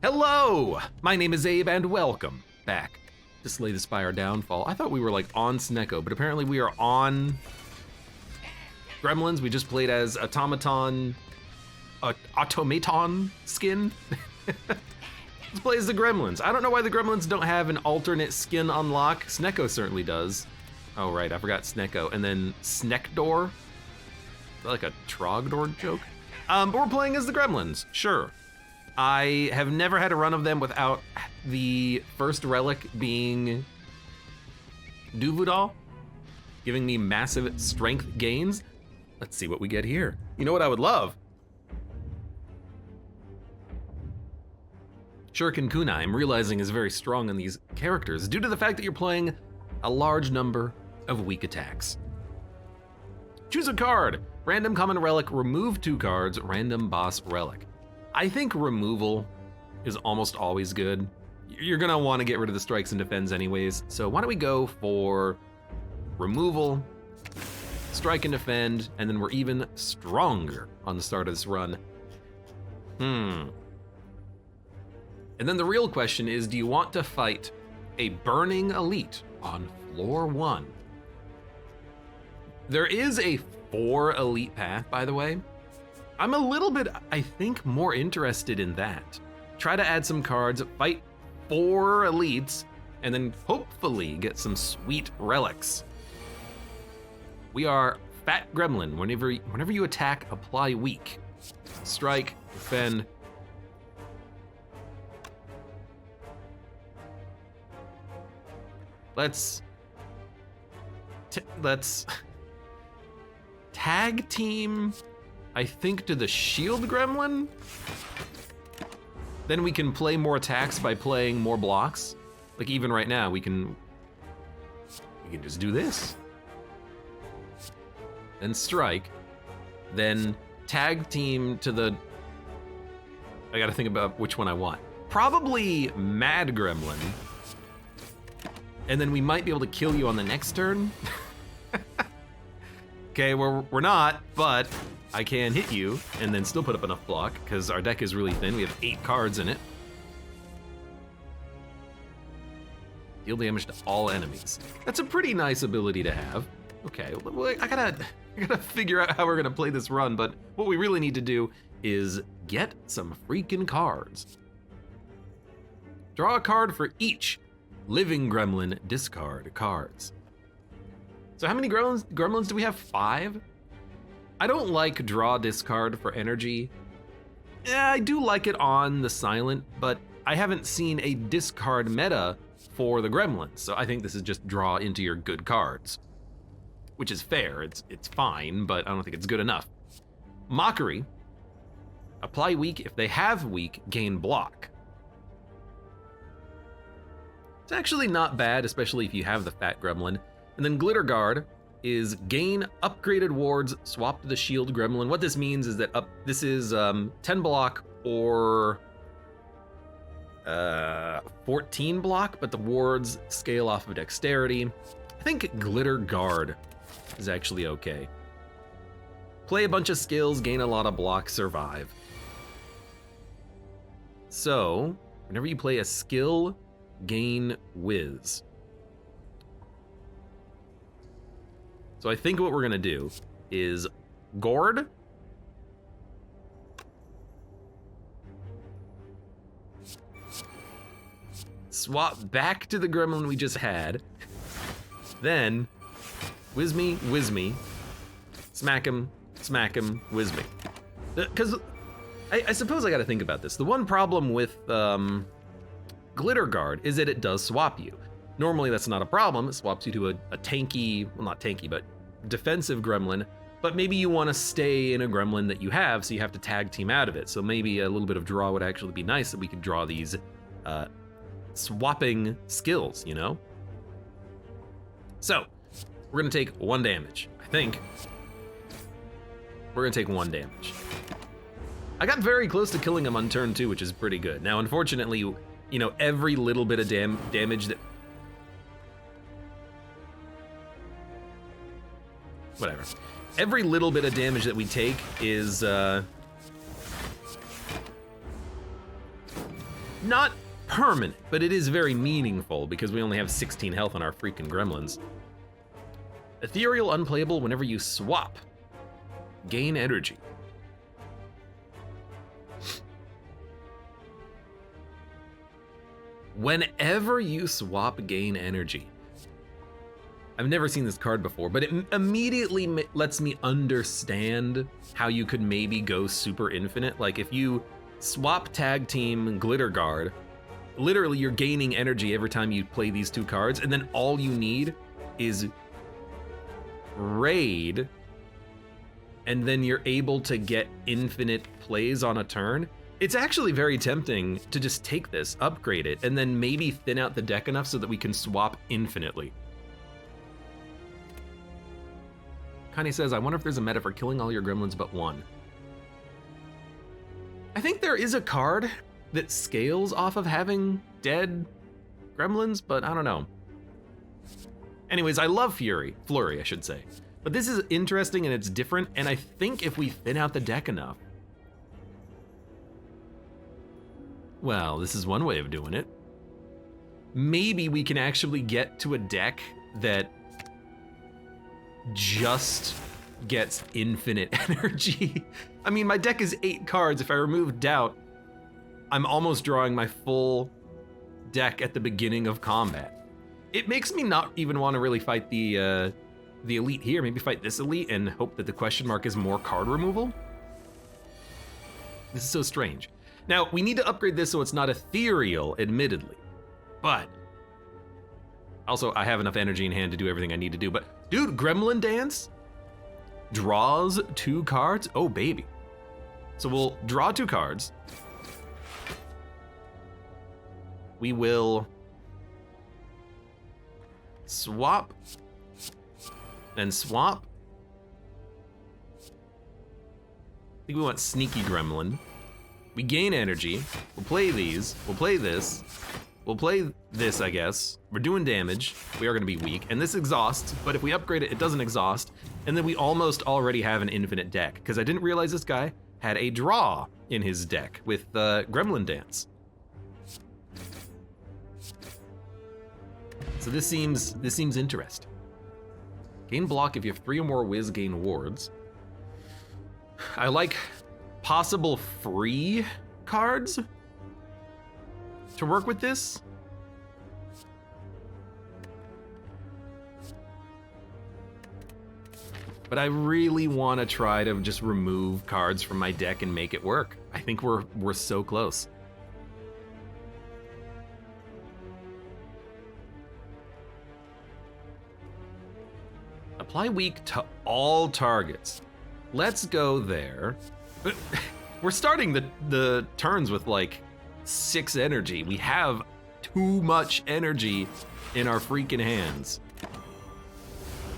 Hello! My name is Abe and welcome back to Slay the Spire Downfall. I thought we were like on Snecko, but apparently we are on Gremlins. We just played as automaton skin. Let's play as the Gremlins. I don't know why the Gremlins don't have an alternate skin unlock. Snecko certainly does. Oh right, I forgot Snecko. And then Snekdor. Is that like a Trogdor joke? But we're playing as the Gremlins, sure. I have never had a run of them without the first relic being Duvudal, giving me massive strength gains. Let's see what we get here. You know what I would love? Shuriken Kunai, I'm realizing, is very strong in these characters due to the fact that you're playing a large number of weak attacks. Choose a card. Random common relic, remove 2 cards, random boss relic. I think removal is almost always good. You're gonna wanna get rid of the strikes and defends anyways, so why don't we go for removal, strike and defend, and then we're even stronger on the start of this run. And then the real question is, do you want to fight a burning elite on floor 1? There is a 4 elite path, by the way. I'm a little bit, I think, more interested in that. Try to add some cards, fight 4 elites, and then hopefully get some sweet relics. We are Fat Gremlin. Whenever you attack, apply weak. Strike, defend. Let's tag team, I think, to the shield gremlin. Then we can play more attacks by playing more blocks. Like even right now, we can just do this. Then strike, then tag team to the, I gotta think about which one I want. Probably Mad Gremlin. And then we might be able to kill you on the next turn. Okay, we're not, but I can hit you and then still put up enough block because our deck is really thin. We have 8 cards in it. Deal damage to all enemies. That's a pretty nice ability to have. Okay, well, I gotta figure out how we're gonna play this run, but what we really need to do is get some freaking cards. Draw a card for each living gremlin, discard cards. So how many gremlins do we have? 5? I don't like draw discard for energy. I do like it on the silent, but I haven't seen a discard meta for the gremlins, so I think this is just draw into your good cards, which is fair. It's fine, but I don't think it's good enough. Mockery. Apply weak. If they have weak, gain block. It's actually not bad, especially if you have the fat gremlin. And then Glitter Guard is gain upgraded wards, swap to the shield gremlin. What this means is that this is 10 block or 14 block, but the wards scale off of dexterity. I think Glitter Guard is actually okay. Play a bunch of skills, gain a lot of block, survive. So, whenever you play a skill, gain whiz. So I think what we're gonna do is Gourd. Swap back to the gremlin we just had. Then, whiz me, smack him, whiz me. Because I suppose I gotta think about this. The one problem with Glitter Guard is that it does swap you. Normally that's not a problem. It swaps you to a tanky, well not tanky, but defensive gremlin, but maybe you wanna stay in a gremlin that you have, so you have to tag team out of it. So maybe a little bit of draw would actually be nice, that we could draw these swapping skills, you know? So, we're gonna take 1 damage, I think. We're gonna take 1 damage. I got very close to killing him on turn 2, which is pretty good. Now, unfortunately, you know, every little bit of damage that, whatever. Every little bit of damage that we take is Not permanent, but it is very meaningful because we only have 16 health on our freaking gremlins. Ethereal unplayable whenever you swap. Gain energy. Whenever you swap, gain energy. I've never seen this card before, but it immediately lets me understand how you could maybe go super infinite. Like if you swap tag team Glitter Guard, literally you're gaining energy every time you play these two cards, and then all you need is raid, and then you're able to get infinite plays on a turn. It's actually very tempting to just take this, upgrade it, and then maybe thin out the deck enough so that we can swap infinitely. Connie says, I wonder if there's a meta for killing all your gremlins but one. I think there is a card that scales off of having dead gremlins, but I don't know. Anyways, I love Flurry, I should say. But this is interesting and it's different, and I think if we thin out the deck enough, well, this is one way of doing it. Maybe we can actually get to a deck that just gets infinite energy. I mean, my deck is 8 cards. If I remove Doubt, I'm almost drawing my full deck at the beginning of combat. It makes me not even want to really fight the elite here. Maybe fight this elite and hope that the question mark is more card removal. This is so strange. Now, we need to upgrade this so it's not ethereal, admittedly. But also, I have enough energy in hand to do everything I need to do. But dude, Gremlin Dance draws 2 cards. Oh, baby. So we'll draw 2 cards. We will swap and swap. I think we want Sneaky Gremlin. We gain energy. We'll play these. We'll play this. We'll play this, I guess. We're doing damage. We are gonna be weak. And this exhausts, but if we upgrade it, it doesn't exhaust. And then we almost already have an infinite deck, because I didn't realize this guy had a draw in his deck with Gremlin Dance. So this seems interesting. Gain block if you have 3 or more whiz, gain wards. I like possible free cards to work with this. But I really want to try to just remove cards from my deck and make it work. I think we're so close. Apply weak to all targets. Let's go there. But we're starting the turns with like 6 energy. We have too much energy in our freaking hands.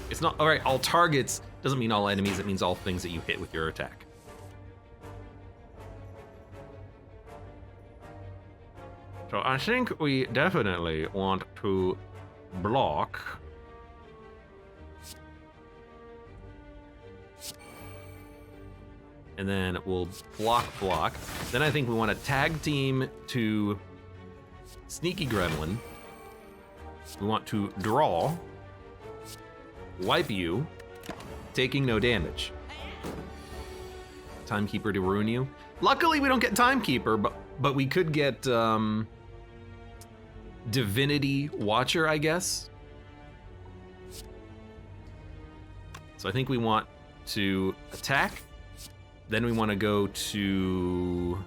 It's not, all right, all targets doesn't mean all enemies, it means all things that you hit with your attack. So I think we definitely want to block. And then we'll block. Then I think we want to tag team to Sneaky Gremlin. We want to draw, wipe you, taking no damage. Timekeeper to ruin you. Luckily we don't get Timekeeper, but we could get Divinity Watcher, I guess. So I think we want to attack. Then we want to go to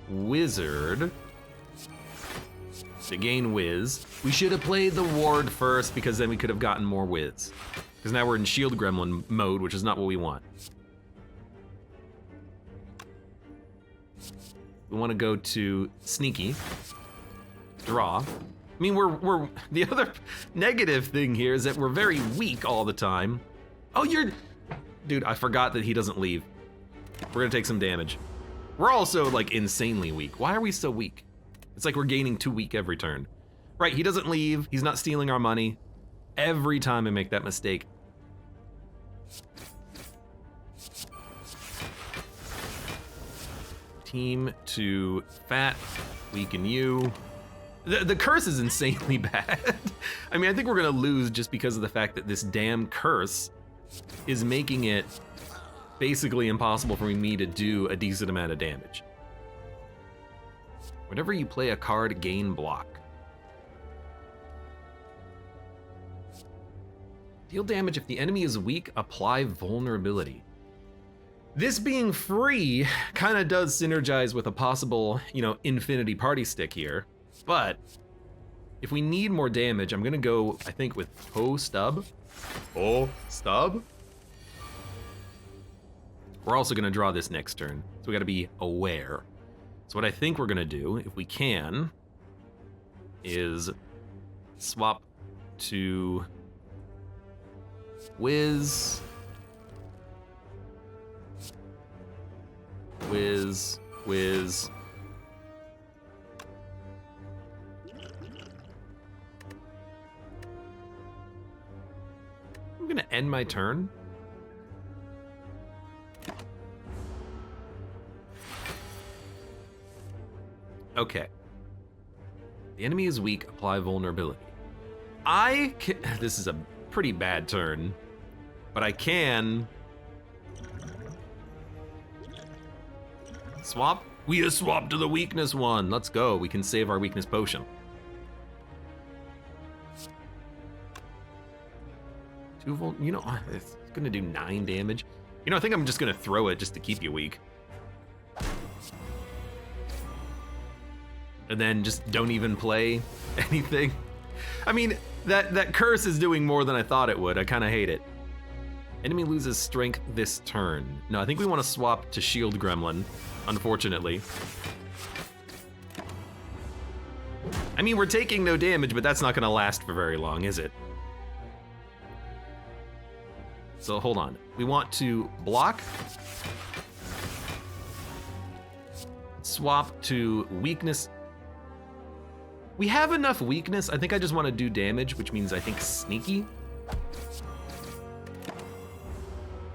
Wizard to gain Wiz. We should have played the Ward first because then we could have gotten more Wiz. Because now we're in Shield Gremlin mode, which is not what we want. We want to go to Sneaky, draw. I mean, we're the other negative thing here is that we're very weak all the time. Oh, dude, I forgot that he doesn't leave. We're gonna take some damage. We're also like insanely weak. Why are we so weak? It's like we're gaining 2 weak every turn. Right, he doesn't leave. He's not stealing our money. Every time I make that mistake. team to Fat, weaken you. The curse is insanely bad. I mean, I think we're gonna lose just because of the fact that this damn curse is making it basically impossible for me to do a decent amount of damage. Whenever you play a card, gain block. Deal damage if the enemy is weak, apply vulnerability. This being free kind of does synergize with a possible, infinity party stick here. But if we need more damage, I'm gonna go, I think, with Stub. Stub? We're also gonna draw this next turn, so we gotta be aware. So what I think we're gonna do, if we can, is swap to Whiz. I'm gonna end my turn. Okay. The enemy is weak, apply vulnerability. This is a pretty bad turn, but I can swap. We just swap to the weakness one. Let's go. We can save our weakness potion. It's gonna do 9 damage. I think I'm just gonna throw it just to keep you weak. And then just don't even play anything. I mean, that curse is doing more than I thought it would. I kind of hate it. Enemy loses strength this turn. No, I think we want to swap to Shield Gremlin, unfortunately. I mean, we're taking no damage, but that's not gonna last for very long, is it? So hold on. We want to block. Swap to weakness. We have enough weakness. I think I just want to do damage, which means I think sneaky.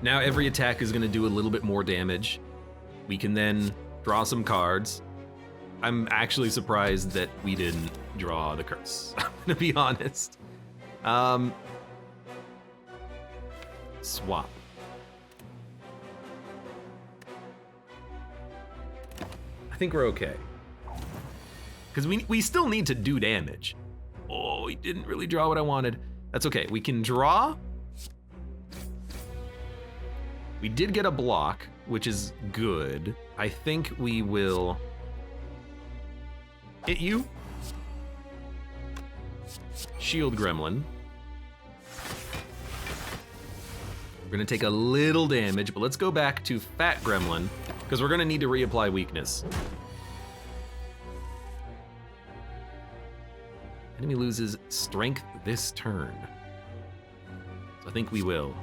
Now every attack is going to do a little bit more damage. We can then draw some cards. I'm actually surprised that we didn't draw the curse, to be honest. Swap. I think we're okay. Because we still need to do damage. Oh, he didn't really draw what I wanted. That's okay, we can draw. We did get a block, which is good. I think we will hit you. Shield Gremlin. We're gonna take a little damage, but let's go back to Fat Gremlin, because we're gonna need to reapply weakness. Enemy loses strength this turn. So I think we will.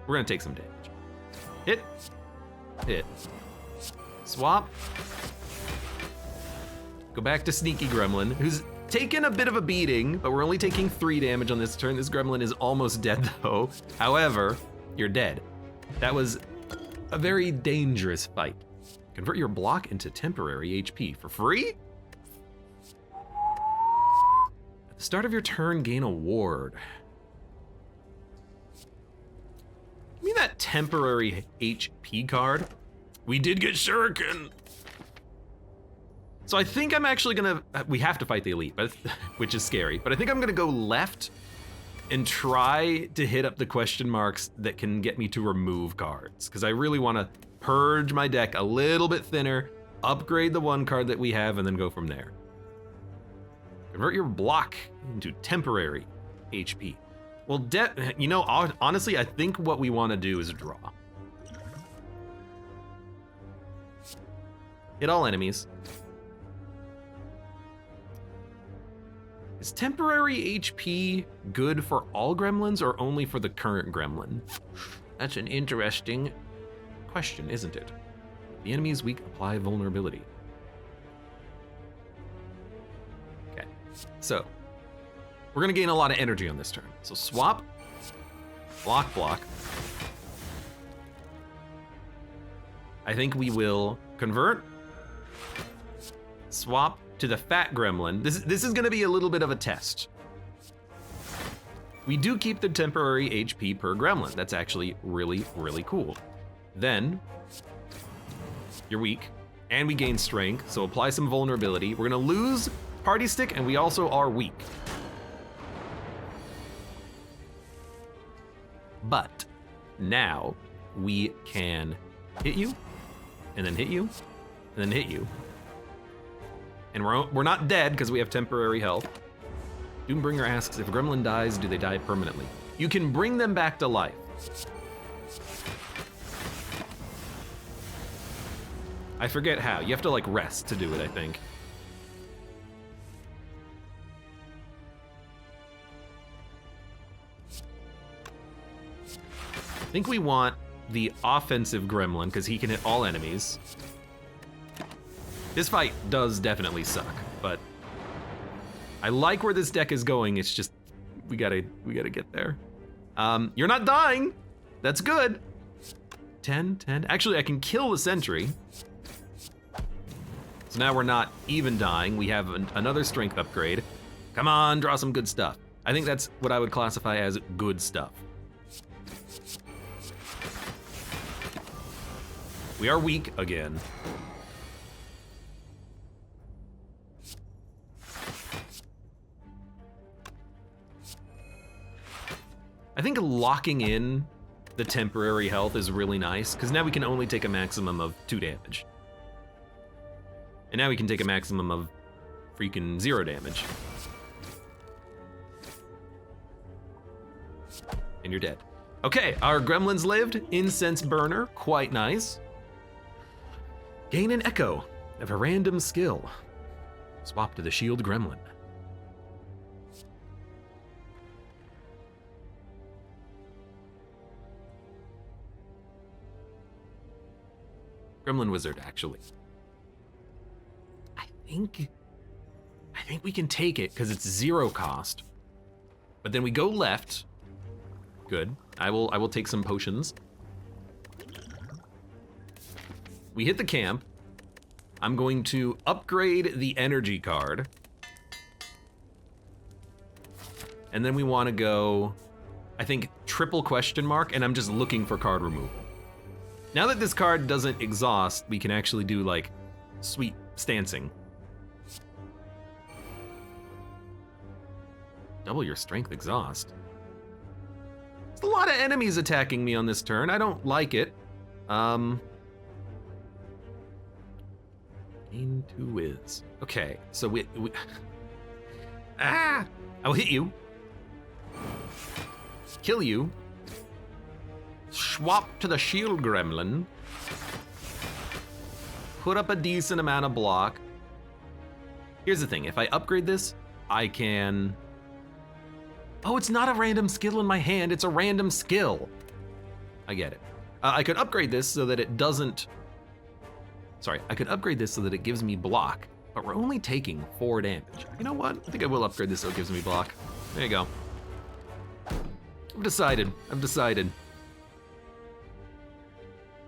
We're gonna take some damage. Hit. Hit. Swap. Go back to Sneaky Gremlin, who's taken a bit of a beating, but we're only taking 3 damage on this turn. This Gremlin is almost dead though. However, you're dead. That was a very dangerous fight. Convert your block into temporary HP for free? At the start of your turn, gain a ward. Give me that temporary HP card. We did get Shuriken. So I think I'm actually gonna, we have to fight the elite, but which is scary, but I think I'm gonna go left and try to hit up the question marks that can get me to remove cards, because I really wanna purge my deck a little bit thinner, upgrade the 1 card that we have, and then go from there. Convert your block into temporary HP. Well, honestly, I think what we wanna do is draw. Hit all enemies. Is temporary HP good for all gremlins or only for the current gremlin? That's an interesting question, isn't it? The enemy is weak, apply vulnerability. Okay, so we're gonna gain a lot of energy on this turn. So swap, block. I think we will convert. Swap to the fat gremlin. This is gonna be a little bit of a test. We do keep the temporary HP per gremlin. That's actually really, really cool. Then, you're weak, and we gain strength, so apply some vulnerability. We're gonna lose party stick, and we also are weak. But now we can hit you, and then hit you, and then hit you. And we're not dead because we have temporary health. Doombringer asks, if a gremlin dies, do they die permanently? You can bring them back to life. I forget how. You have to like rest to do it, I think. I think we want the offensive gremlin because he can hit all enemies. This fight does definitely suck, but I like where this deck is going. It's just we gotta get there. You're not dying. That's good. 10, 10. Actually, I can kill the sentry. So now we're not even dying. We have another strength upgrade. Come on, draw some good stuff. I think that's what I would classify as good stuff. We are weak again. I think locking in the temporary health is really nice, because now we can only take a maximum of 2 damage. And now we can take a maximum of freaking 0 damage. And you're dead. Okay, our gremlins lived. Incense burner, quite nice. Gain an echo of a random skill. Swap to the shield gremlin. Gremlin wizard, actually. I think we can take it because it's 0 cost. But then we go left. Good. I will take some potions. We hit the camp. I'm going to upgrade the energy card. And then we want to go, I think, triple question mark, and I'm just looking for card removal. Now that this card doesn't exhaust, we can actually do like sweet stancing. Double your strength exhaust. There's a lot of enemies attacking me on this turn. I don't like it. Gain 2 whiz. Okay, so we I will hit you. Kill you. Swap to the shield gremlin. Put up a decent amount of block. Here's the thing, if I upgrade this, I can... Oh, it's not a random skill in my hand, it's a random skill. I get it. I could upgrade this so that it doesn't... Sorry, I could upgrade this so that it gives me block, but we're only taking 4 damage. You know what? I think I will upgrade this so it gives me block. There you go. I've decided.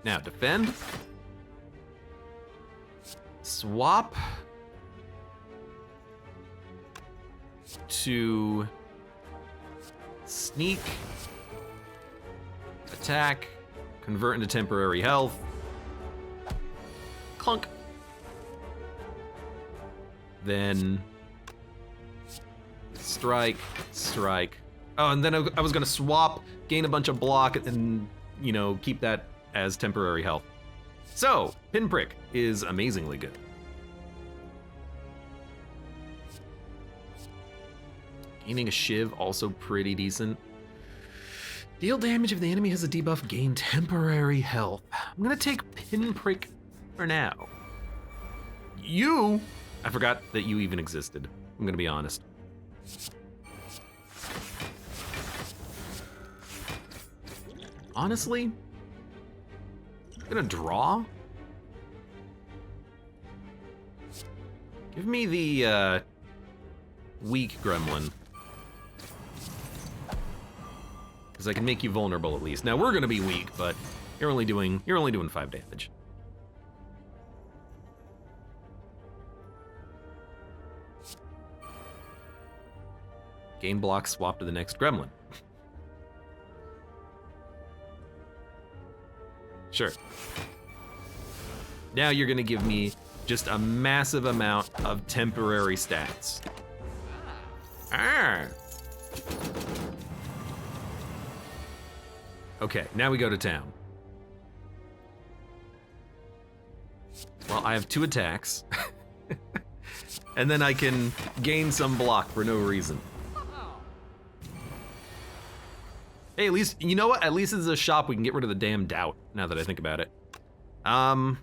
Now, defend. Swap to sneak, attack, convert into temporary health, clunk. Then strike, strike. Oh, and then I was gonna swap, gain a bunch of block, and, you know, keep that as temporary health. So, Pinprick is amazingly good. Gaining a shiv, also pretty decent. Deal damage if the enemy has a debuff, gain temporary health. I'm gonna take Pinprick for now. I forgot that you even existed. I'm gonna be honest. Honestly, I'm gonna draw. Give me the weak gremlin. Because I can make you vulnerable at least. Now we're gonna be weak, but you're only doing 5 damage. Gain block, swap to the next gremlin. Sure. Now you're gonna give me just a massive amount of temporary stats. Ah. Okay, now we go to town. Well, I have 2 attacks. And then I can gain some block for no reason. Hey, at least, you know what? At least it's a shop we can get rid of the damn doubt, now that I think about it. I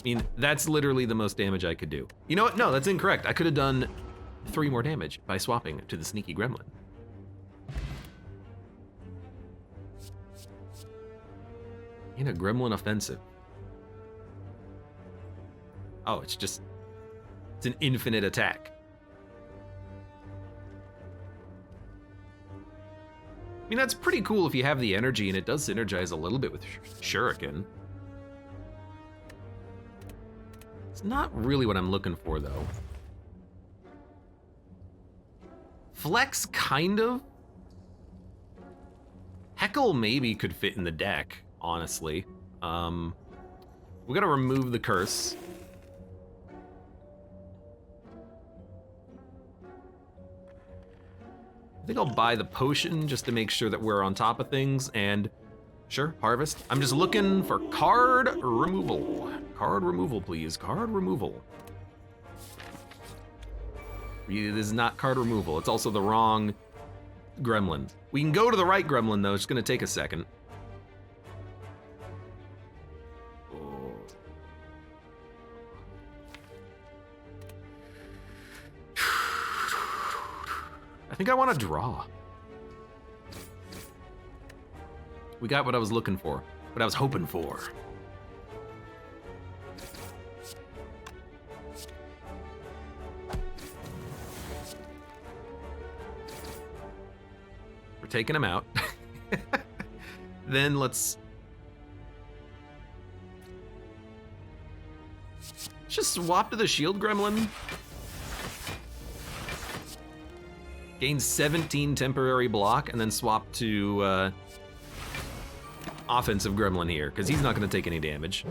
mean, that's literally the most damage I could do. You know what? No, that's incorrect. I could have done 3 more damage by swapping to the sneaky gremlin. In a gremlin offensive. Oh, it's an infinite attack. I mean, that's pretty cool if you have the energy, and it does synergize a little bit with Shuriken. It's not really what I'm looking for, though. Flex, kind of. Heckle maybe could fit in the deck, honestly. We gotta remove the curse. I think I'll buy the potion just to make sure that we're on top of things, and sure, harvest. I'm just looking for card removal. Card removal, please, card removal. It is not card removal, it's also the wrong gremlin. We can go to the right gremlin though, it's gonna take a second. I think I want to draw. We got what I was looking for, what I was hoping for. We're taking him out. Then let's just swap to the shield gremlin. Gain 17 temporary block, and then swap to offensive gremlin here, because he's not going to take any damage.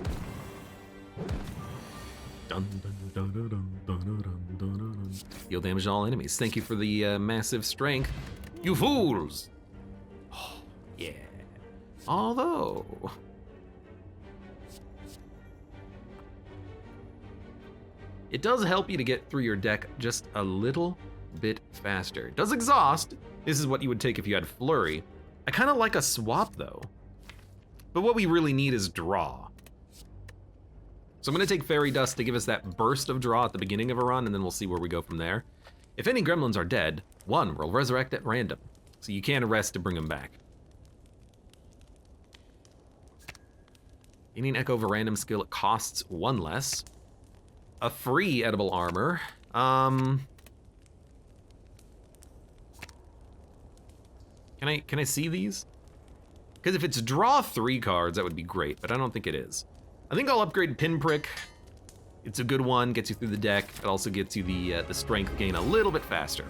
Deal damage to all enemies. Thank you for the massive strength. You fools! Oh, yeah. Although... it does help you to get through your deck just a little bit faster. It does exhaust. This is what you would take if you had flurry. I kind of like a swap though. But what we really need is draw. So I'm gonna take Fairy Dust to give us that burst of draw at the beginning of a run, and then we'll see where we go from there. If any gremlins are dead, one will resurrect at random. So you can't arrest to bring them back. Gaining Echo of a random skill, it costs 1 less. A free edible armor. Can I see these? Because if it's draw 3 cards, that would be great, but I don't think it is. I think I'll upgrade Pinprick. It's a good one, gets you through the deck. It also gets you the strength gain a little bit faster.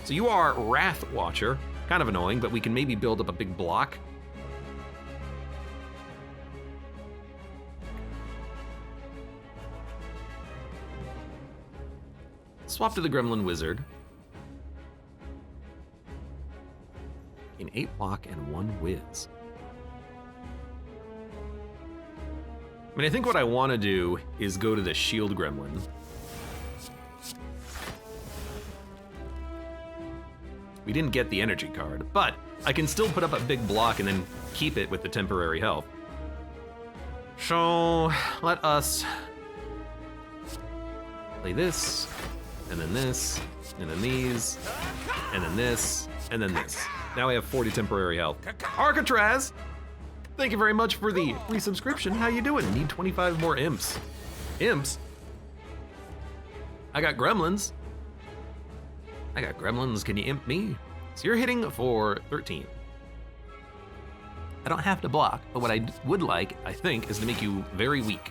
So you are Wrath Watcher. Kind of annoying, but we can maybe build up a big block. Swap to the Gremlin Wizard. In 8 block and 1 whiz. I mean, I think what I want to do is go to the Shield Gremlin. We didn't get the energy card, but I can still put up a big block and then keep it with the temporary health. So let us play this, and then this, and then these, and then this, and then this. Now we have 40 temporary health. Arcatraz, thank you very much for the resubscription. How you doing? Need 25 more imps. Imps? I got gremlins. I got gremlins, can you imp me? So you're hitting for 13. I don't have to block, but what I would like, I think, is to make you very weak.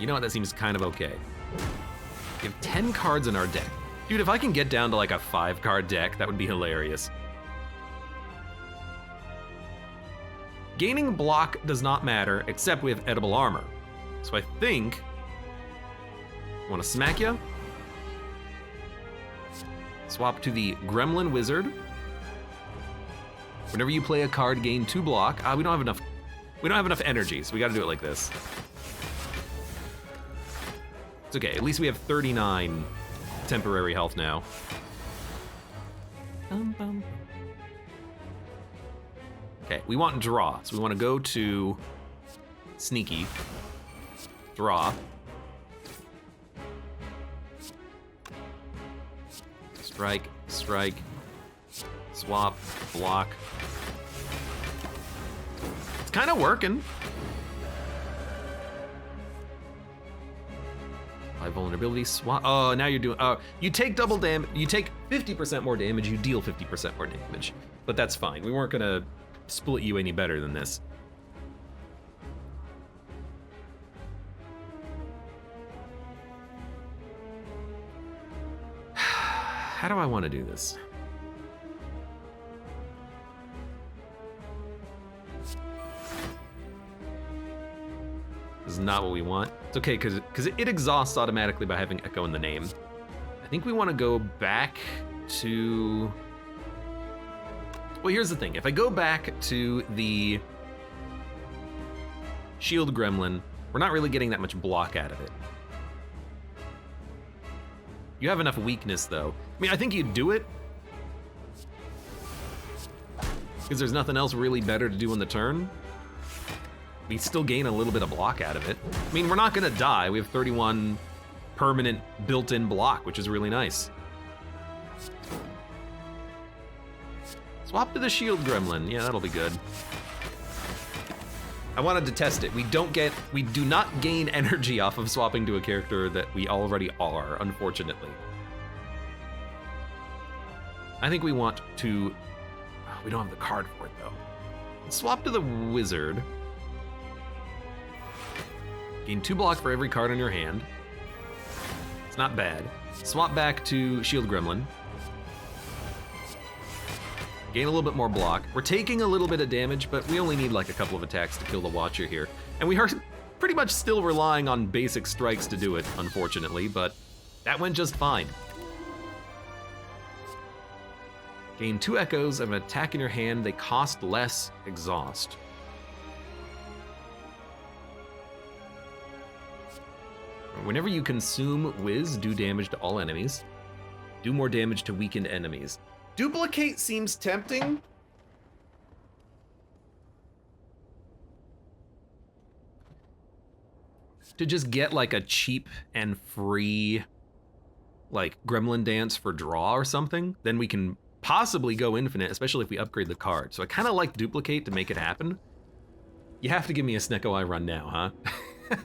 You know what? That seems kind of okay. We have 10 cards in our deck. Dude, if I can get down to like a 5-card deck, that would be hilarious. Gaining block does not matter, except we have edible armor. So I think... Want to smack ya? Swap to the Gremlin Wizard. Whenever you play a card, gain 2 block. We don't have enough. We don't have enough energy, so we got to do it like this. It's okay. At least we have 39 temporary health now. Okay, we want draw, so we want to go to sneaky, draw. Strike, strike, swap, block. It's kind of working. High vulnerability, swap. Oh, now you're doing, you take double damage, you take 50% more damage, you deal 50% more damage. But that's fine, we weren't gonna split you any better than this. How do I want to do this? This is not what we want. It's okay, because it exhausts automatically by having Echo in the name. I think we want to go back to... Well, here's the thing. If I go back to the Shield Gremlin, we're not really getting that much block out of it. You have enough weakness, though. I mean, I think you'd do it. Because there's nothing else really better to do on the turn. We still gain a little bit of block out of it. I mean, we're not gonna die. We have 31 permanent built-in block, which is really nice. Swap to the Shield Gremlin. Yeah, that'll be good. I wanted to test it. We do not gain energy off of swapping to a character that we already are, unfortunately. I think we want to... we don't have the card for it, though. Let's swap to the Wizard. Gain 2 block for every card in your hand. It's not bad. Swap back to Shield Gremlin. Gain a little bit more block. We're taking a little bit of damage, but we only need like a couple of attacks to kill the Watcher here. And we are pretty much still relying on basic strikes to do it, unfortunately, but that went just fine. Gain 2 echoes of an attack in your hand. They cost less exhaust. Whenever you consume Wiz, do damage to all enemies. Do more damage to weakened enemies. Duplicate seems tempting. To just get like a cheap and free like Gremlin Dance for draw or something, then we can possibly go infinite, especially if we upgrade the card. So I kind of like Duplicate to make it happen. You have to give me a Snecko Eye run now, huh?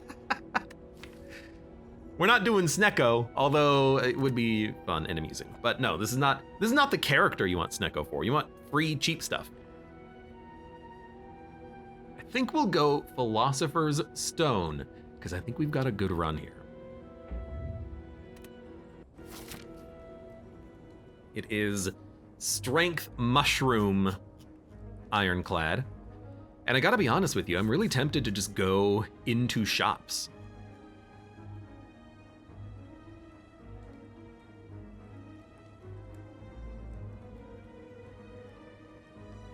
We're not doing Snecko, although it would be fun and amusing. But no, this is not the character you want Snecko for. You want free, cheap stuff. I think we'll go Philosopher's Stone, because I think we've got a good run here. It is Strength Mushroom Ironclad. And I gotta be honest with you, I'm really tempted to just go into shops.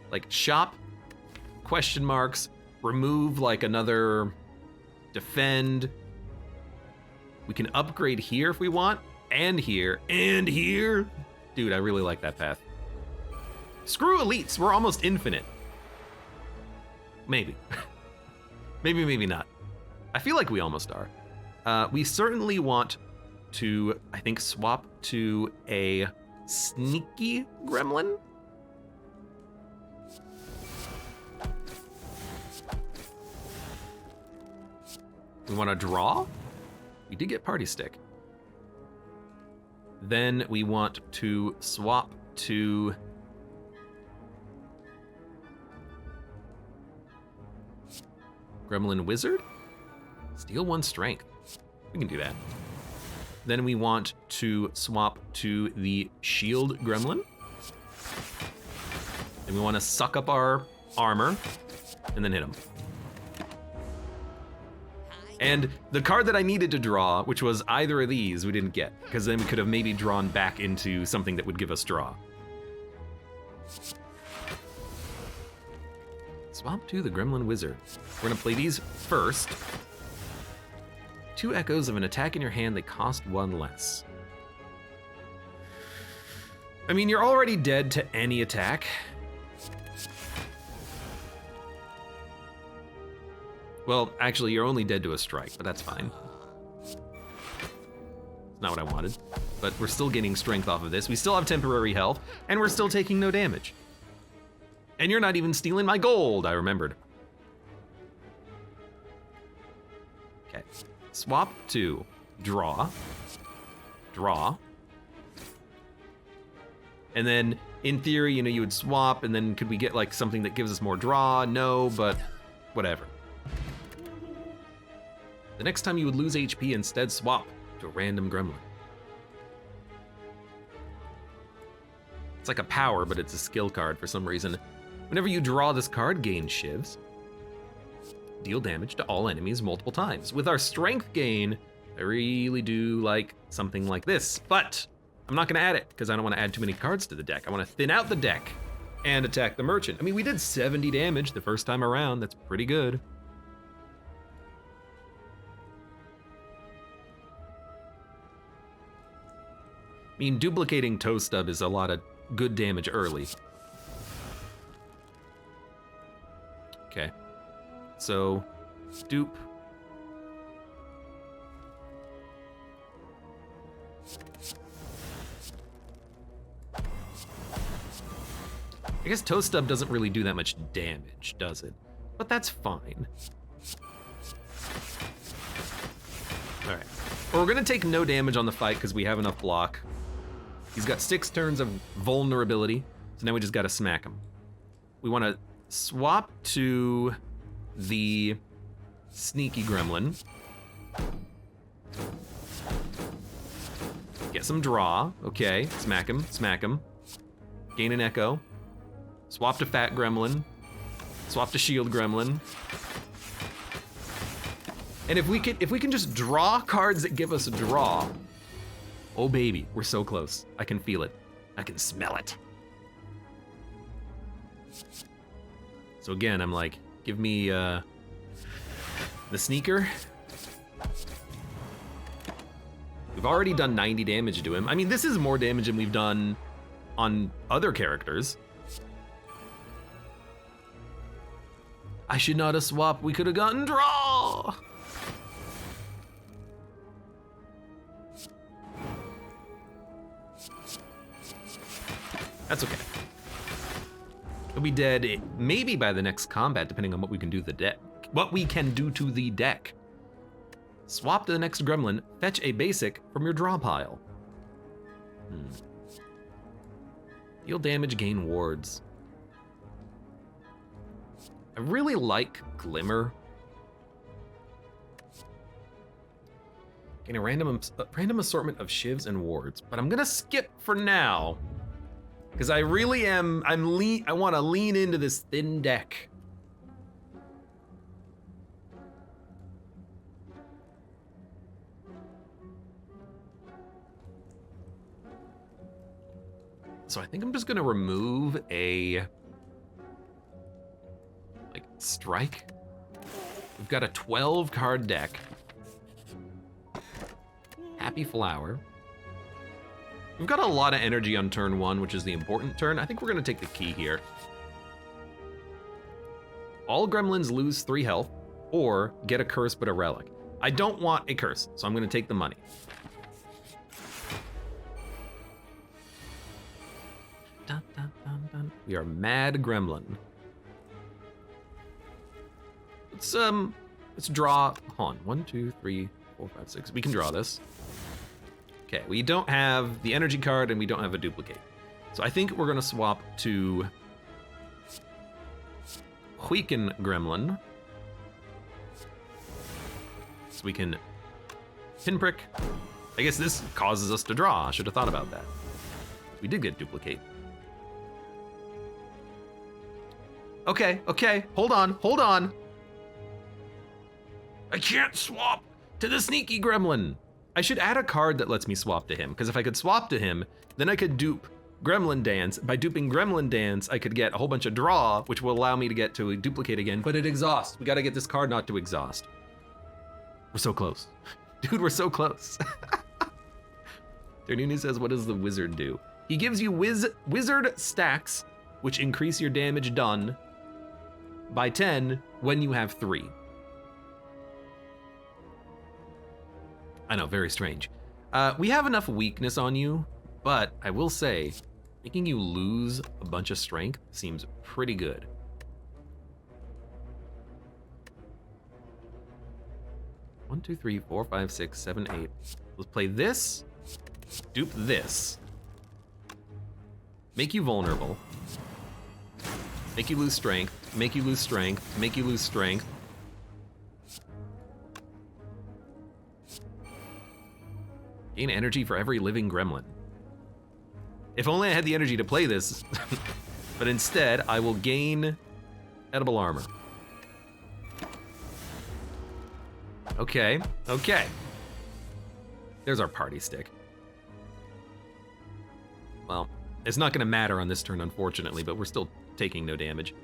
Like shop, question marks, remove like another defend. We can upgrade here if we want, and here, and here. Dude, I really like that path. Screw elites, we're almost infinite. Maybe. maybe not. I feel like we almost are. We certainly want to, I think, swap to a sneaky gremlin. We want to draw. We did get Party Stick. Then we want to swap to Gremlin Wizard. Steal 1 strength. We can do that. Then we want to swap to the shield gremlin. And we want to suck up our armor and then hit him. And the card that I needed to draw, which was either of these, we didn't get, because then we could have maybe drawn back into something that would give us draw. Swap to the Gremlin Wizard. We're gonna play these first. 2 echoes of an attack in your hand, they cost 1 less. I mean, you're already dead to any attack. Well, actually, you're only dead to a strike, but that's fine. It's not what I wanted. But we're still getting strength off of this. We still have temporary health, and we're still taking no damage. And you're not even stealing my gold, I remembered. Okay. Swap to draw. Draw. And then, in theory, you know, you would swap, and then could we get like something that gives us more draw? No, but whatever. The next time you would lose HP, instead swap to a random gremlin. It's like a power, but it's a skill card for some reason. Whenever you draw this card, gain shivs. Deal damage to all enemies multiple times. With our strength gain, I really do like something like this, but I'm not gonna add it because I don't wanna add too many cards to the deck. I wanna thin out the deck and attack the merchant. I mean, we did 70 damage the first time around. That's pretty good. I mean, duplicating Toe Stub is a lot of good damage early. Okay, so dupe. I guess Toe Stub doesn't really do that much damage, does it? But that's fine. All right, well, we're gonna take no damage on the fight because we have enough block. He's got 6 turns of vulnerability, so now we just gotta smack him. We wanna swap to the sneaky gremlin. Get some draw, okay, smack him, smack him. Gain an echo. Swap to fat gremlin. Swap to shield gremlin. And if we can just draw cards that give us a draw, oh baby, we're so close. I can feel it. I can smell it. So again, I'm like, give me the sneaker. We've already done 90 damage to him. I mean, this is more damage than we've done on other characters. I should not have swapped. We could have gotten draw. That's okay. He'll be dead maybe by the next combat, depending on what we can do to the deck. What we can do to the deck. Swap to the next gremlin, fetch a basic from your draw pile. Deal damage, gain wards. I really like Glimmer. Gain a random assortment of shivs and wards, but I'm gonna skip for now. Because I really am, I want to lean into this thin deck. So I think I'm just gonna remove a, like, strike. We've got a 12 card deck. Happy Flower. We've got a lot of energy on turn 1, which is the important turn. I think we're gonna take the key here. All gremlins lose 3 health, or get a curse but a relic. I don't want a curse, so I'm gonna take the money. Dun, dun, dun, dun. We are Mad Gremlin. Let's draw, hold on, 1, 2, 3, 4, 5, 6. We can draw this. Okay, we don't have the energy card and we don't have a duplicate. So I think we're gonna swap to Huiken Gremlin. So we can Pinprick. I guess this causes us to draw. I should have thought about that. We did get duplicate. Okay, hold on. I can't swap to the sneaky gremlin. I should add a card that lets me swap to him, because if I could swap to him, then I could dupe Gremlin Dance. By duping Gremlin Dance, I could get a whole bunch of draw, which will allow me to get to duplicate again, but it exhausts. We gotta get this card not to exhaust. We're so close. Dude, we're so close. Ternuni says, what does the wizard do? He gives you wizard stacks, which increase your damage done by 10 when you have 3. I know, very strange. We have enough weakness on you, but I will say, making you lose a bunch of strength seems pretty good. One, two, three, 4, 5, 6, 7, 8. Let's play this, dupe this, make you vulnerable, make you lose strength, make you lose strength, make you lose strength. Gain energy for every living gremlin. If only I had the energy to play this, but instead I will gain edible armor. Okay. There's our party stick. Well, it's not gonna matter on this turn, unfortunately, but we're still taking no damage.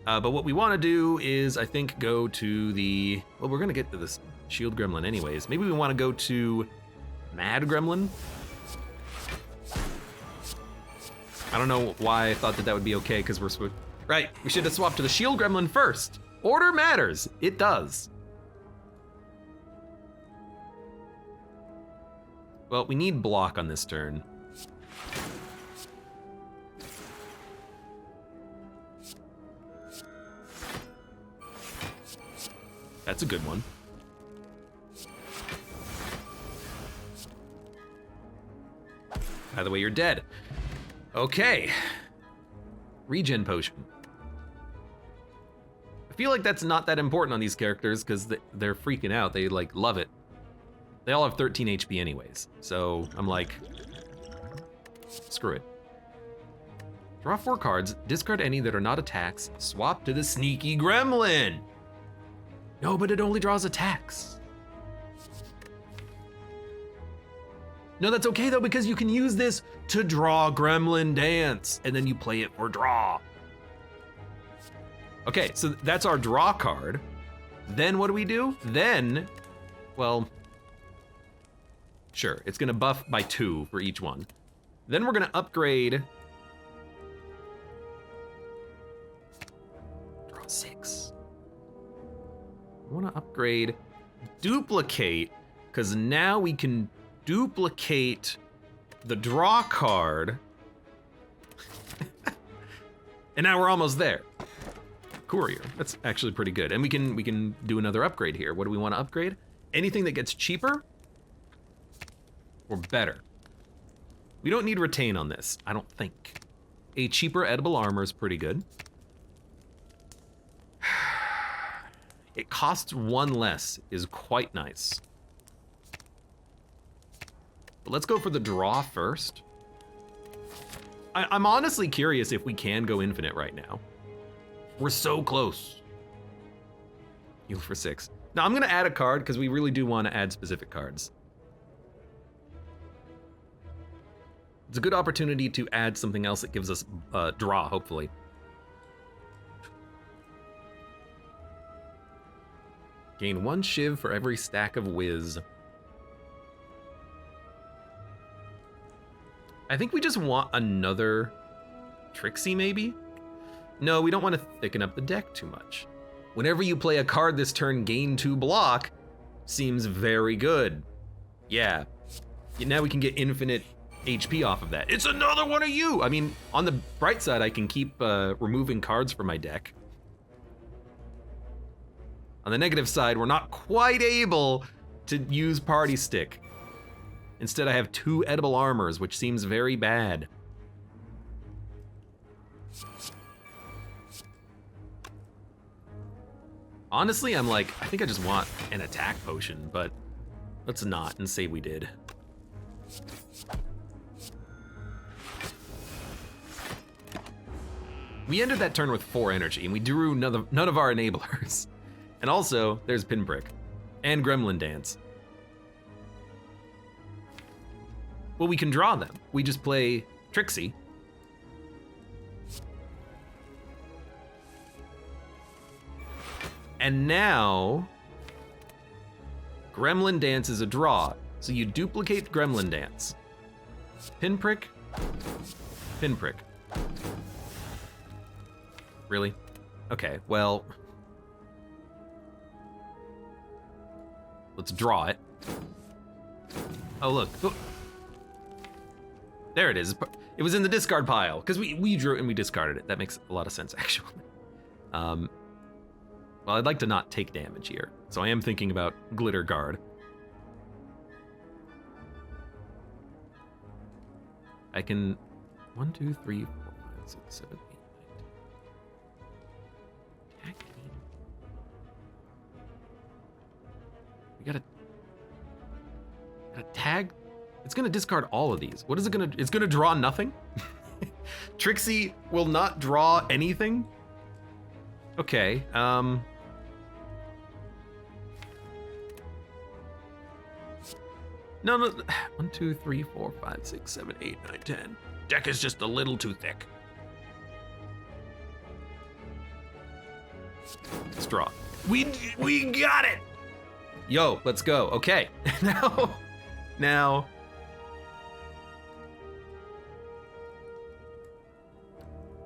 But what we wanna do is, I think, go to the, well, we're gonna get to this shield gremlin anyways. Maybe we wanna go to Mad Gremlin? I don't know why I thought that would be okay, because we're right, we should have swapped to the Shield Gremlin first. Order matters, it does. Well, we need block on this turn. That's a good one. By the way, you're dead. Okay. Regen potion. I feel like that's not that important on these characters because they're freaking out. They like love it. They all have 13 HP anyways. So I'm like, screw it. Draw 4 cards, discard any that are not attacks, swap to the sneaky gremlin. No, but it only draws attacks. No, that's okay though, because you can use this to draw Gremlin Dance, and then you play it for draw. Okay, so that's our draw card. Then what do? Then, well, sure, it's gonna buff by 2 for each one. Then we're gonna upgrade. Draw 6. I wanna upgrade duplicate, because now we can duplicate the draw card. And now we're almost there. Courier, that's actually pretty good. And we can do another upgrade here. What do we want to upgrade? Anything that gets cheaper or better. We don't need retain on this, I don't think. A cheaper edible armor is pretty good. It costs 1 less, is quite nice. But let's go for the draw first. I'm honestly curious if we can go infinite right now. We're so close. Heal for 6. Now I'm gonna add a card because we really do want to add specific cards. It's a good opportunity to add something else that gives us draw, hopefully. Gain 1 shiv for every stack of whiz. I think we just want another Trixie, maybe? No, we don't want to thicken up the deck too much. Whenever you play a card this turn, gain 2 block, seems very good. Yeah. Now we can get infinite HP off of that. It's another one of you! I mean, on the bright side, I can keep removing cards from my deck. On the negative side, we're not quite able to use Party Stick. Instead, I have 2 edible armors, which seems very bad. Honestly, I'm like, I think I just want an attack potion, but Let's not and say we did. We ended that turn with 4 energy, and we drew none of our enablers. And also, there's Pinprick and Gremlin Dance. Well, we can draw them. We just play Trixie. And now, Gremlin Dance is a draw. So you duplicate Gremlin Dance. Pinprick, Pinprick. Really? Okay, well, let's draw it. Oh, look. Oh. There it is. It was in the discard pile, because we drew it and we discarded it. That makes a lot of sense, actually. Well, I'd like to not take damage here, so I am thinking about Glitter Guard. I can 1, 2, 3, 4, 5, 6, 7, 8, 9, 10. We gotta tag. It's gonna discard all of these. What is it gonna? It's gonna draw nothing. Trixie will not draw anything. Okay. No. 1, 2, 3, 4, 5, 6, 7, 8, 9, 10. Deck is just a little too thick. Let's draw. We got it. Yo, let's go. Okay. Now.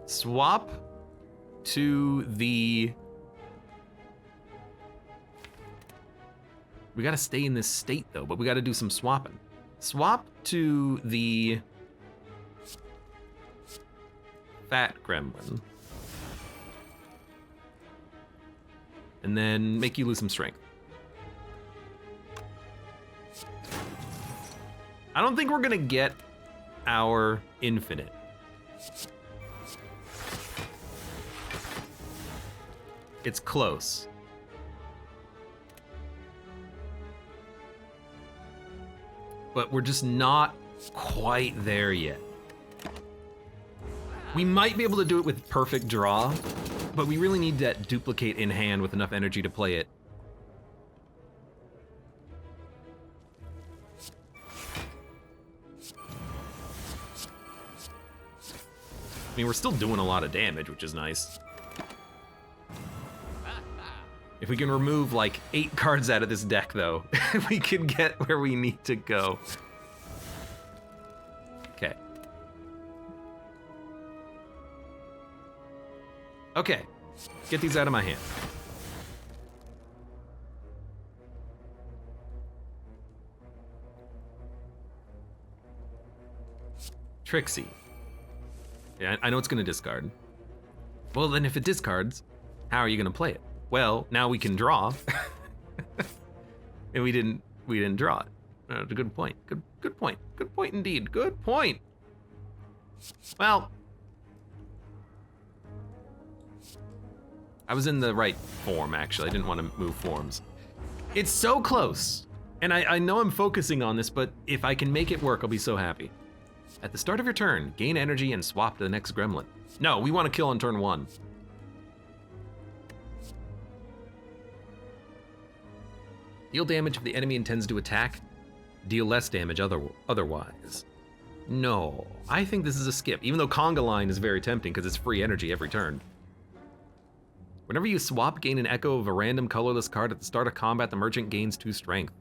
Swap to the. We gotta stay in this state though, but we gotta do some swapping. Swap to the Fat Gremlin. And then make you lose some strength. I don't think we're gonna get our infinite. It's close. But we're just not quite there yet. We might be able to do it with perfect draw, but we really need that duplicate in hand with enough energy to play it. I mean, we're still doing a lot of damage, which is nice. If we can remove like 8 cards out of this deck though, we can get where we need to go. Okay. Okay, get these out of my hand. Trixie. Yeah, I know it's gonna discard. Well, then if it discards, how are you gonna play it? Well, now we can draw. And we didn't draw it. That's a good point. Good point. Good point indeed. Good point. Well, I was in the right form, actually. I didn't want to move forms. It's so close. And I know I'm focusing on this, but if I can make it work, I'll be so happy. At the start of your turn, gain energy and swap to the next gremlin. No, we want to kill on turn 1. Deal damage if the enemy intends to attack. Deal less damage otherwise. No, I think this is a skip, even though Conga Line is very tempting because it's free energy every turn. Whenever you swap, gain an echo of a random colorless card at the start of combat, the merchant gains 2 strength.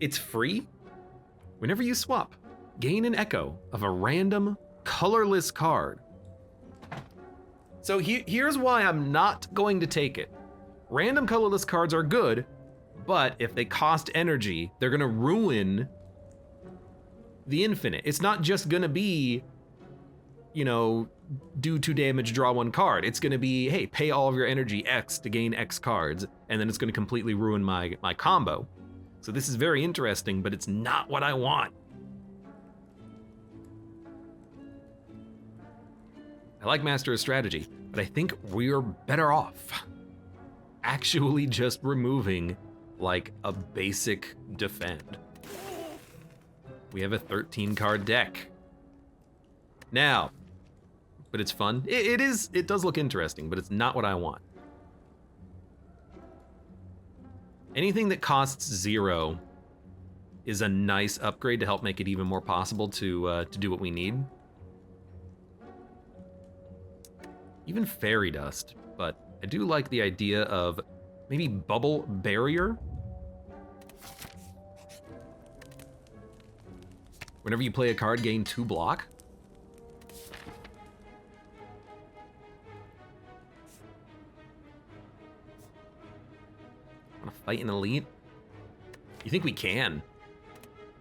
It's free? Whenever you swap, gain an echo of a random colorless card. So here's why I'm not going to take it. Random colorless cards are good, but if they cost energy, they're gonna ruin the infinite. It's not just gonna be, you know, do 2 damage, draw 1 card. It's gonna be, hey, pay all of your energy X to gain X cards, and then it's gonna completely ruin my combo. So this is very interesting, but it's not what I want. I like Master of Strategy, but I think we're better off actually just removing like a basic defend. We have a 13 card deck. Now, but it's fun. It does look interesting, but it's not what I want. Anything that costs 0 is a nice upgrade to help make it even more possible to do what we need. Even fairy dust, but I do like the idea of maybe bubble barrier. Whenever you play a card, gain 2 block. Wanna fight an elite? You think we can?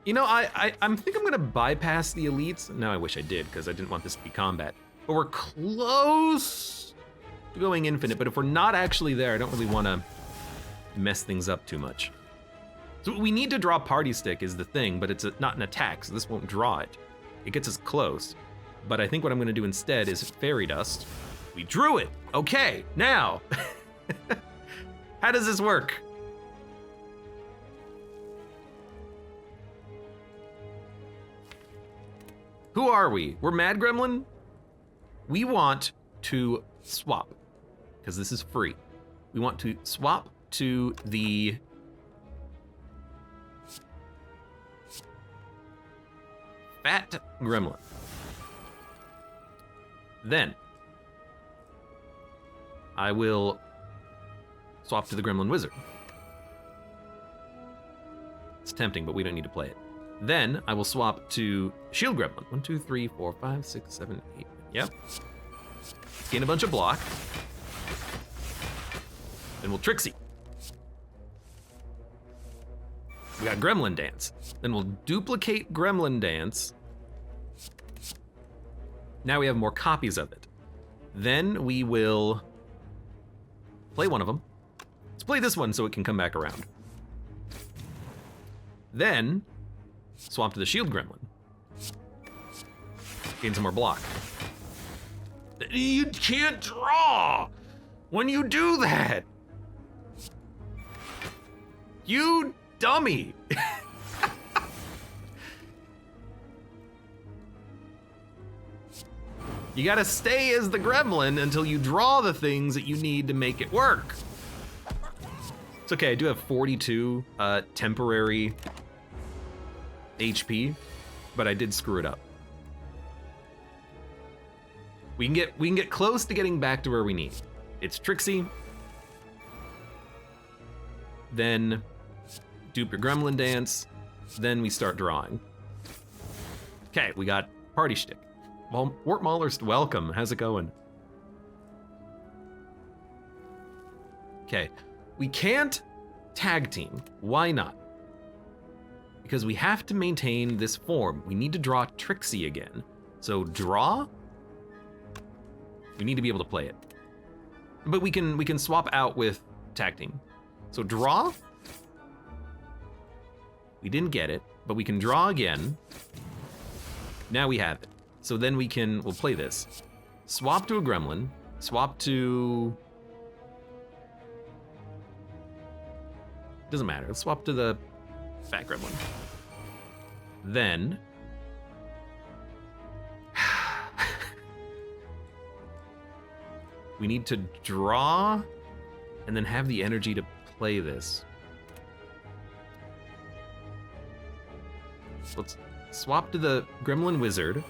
You know, I think I'm gonna bypass the elites. No, I wish I did, because I didn't want this to be combat. But we're close to going infinite, but if we're not actually there, I don't really wanna mess things up too much. So we need to draw Party Stick is the thing, but it's not an attack, so this won't draw it. It gets us close. But I think what I'm gonna do instead is Fairy Dust. We drew it, okay, now. How does this work? Who are we? We're Mad Gremlin? We want to swap, because this is free. We want to swap to the Fat Gremlin. Then I will swap to the Gremlin Wizard. It's tempting, but we don't need to play it. Then I will swap to Shield Gremlin. 1, 2, 3, 4, 5, 6, 7, 8. Yep. Gain a bunch of block. Then we'll Trixie. We got Gremlin Dance. Then we'll duplicate Gremlin Dance. Now we have more copies of it. Then we will play one of them. Let's play this one so it can come back around. Then swap to the Shield Gremlin. Gain some more block. You can't draw when you do that. You dummy. You gotta stay as the gremlin until you draw the things that you need to make it work. It's okay, I do have 42 temporary HP, but I did screw it up. We can get close to getting back to where we need. It's Trixie. Then dupe your Gremlin Dance. Then we start drawing. Okay, we got Party Stick. Well, Wart Mauler's welcome. How's it going? Okay, we can't tag team. Why not? Because we have to maintain this form. We need to draw Trixie again. So draw. We need to be able to play it. But we can swap out with tag team. So draw. We didn't get it, but we can draw again. Now we have it. So then we'll play this. Swap to a gremlin. Swap to... Doesn't matter. Let's swap to the fat gremlin. Then... we need to draw and then have the energy to play this. So let's swap to the Gremlin Wizard.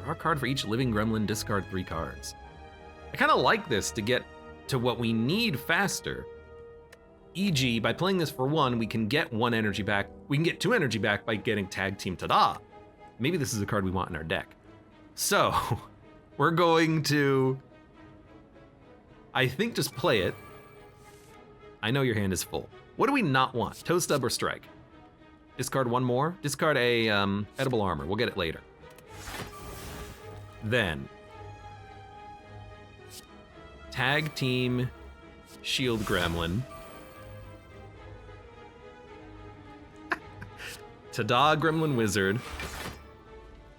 Draw a card for each living gremlin, discard 3 cards. I kind of like this to get to what we need faster. E.g., by playing this for 1, we can get 1 energy back. We can get 2 energy back by getting Tag Team Tada. Maybe this is a card we want in our deck. So, we're going to, I think, just play it. I know your hand is full. What do we not want? Toe Stub or Strike? Discard 1 more. Discard a Edible Armor. We'll get it later. Then, Tag Team Shield Gremlin. Tada Gremlin Wizard.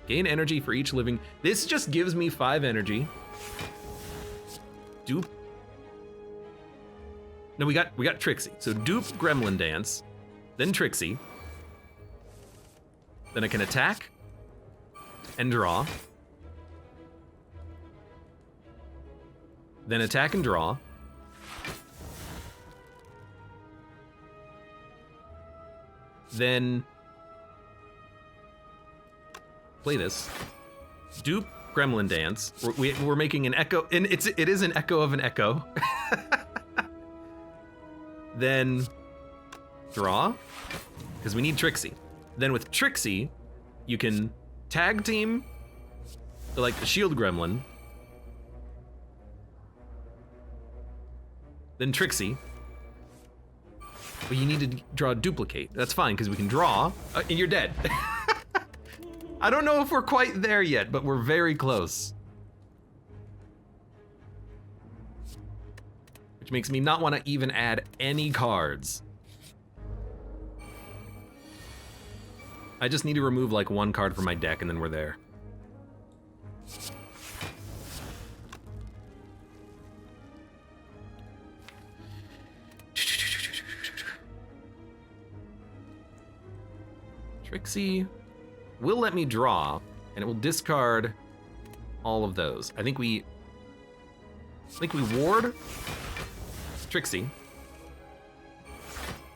Gain energy for each living. This just gives me 5 energy. Dupe. No, we got Trixie. So dupe Gremlin Dance, then Trixie. Then I can attack and draw. Then attack and draw. Then play this. Dupe Gremlin Dance. We're making an echo, and it is an echo of an echo. Then draw, because we need Trixie. Then with Trixie, you can tag team like the shield gremlin. Then Trixie. But you need to draw a duplicate. That's fine, because we can draw, and you're dead. I don't know if we're quite there yet, but we're very close. Which makes me not want to even add any cards. I just need to remove like one card from my deck and then we're there. Trixie will let me draw, and it will discard all of those. I think we ward Trixie.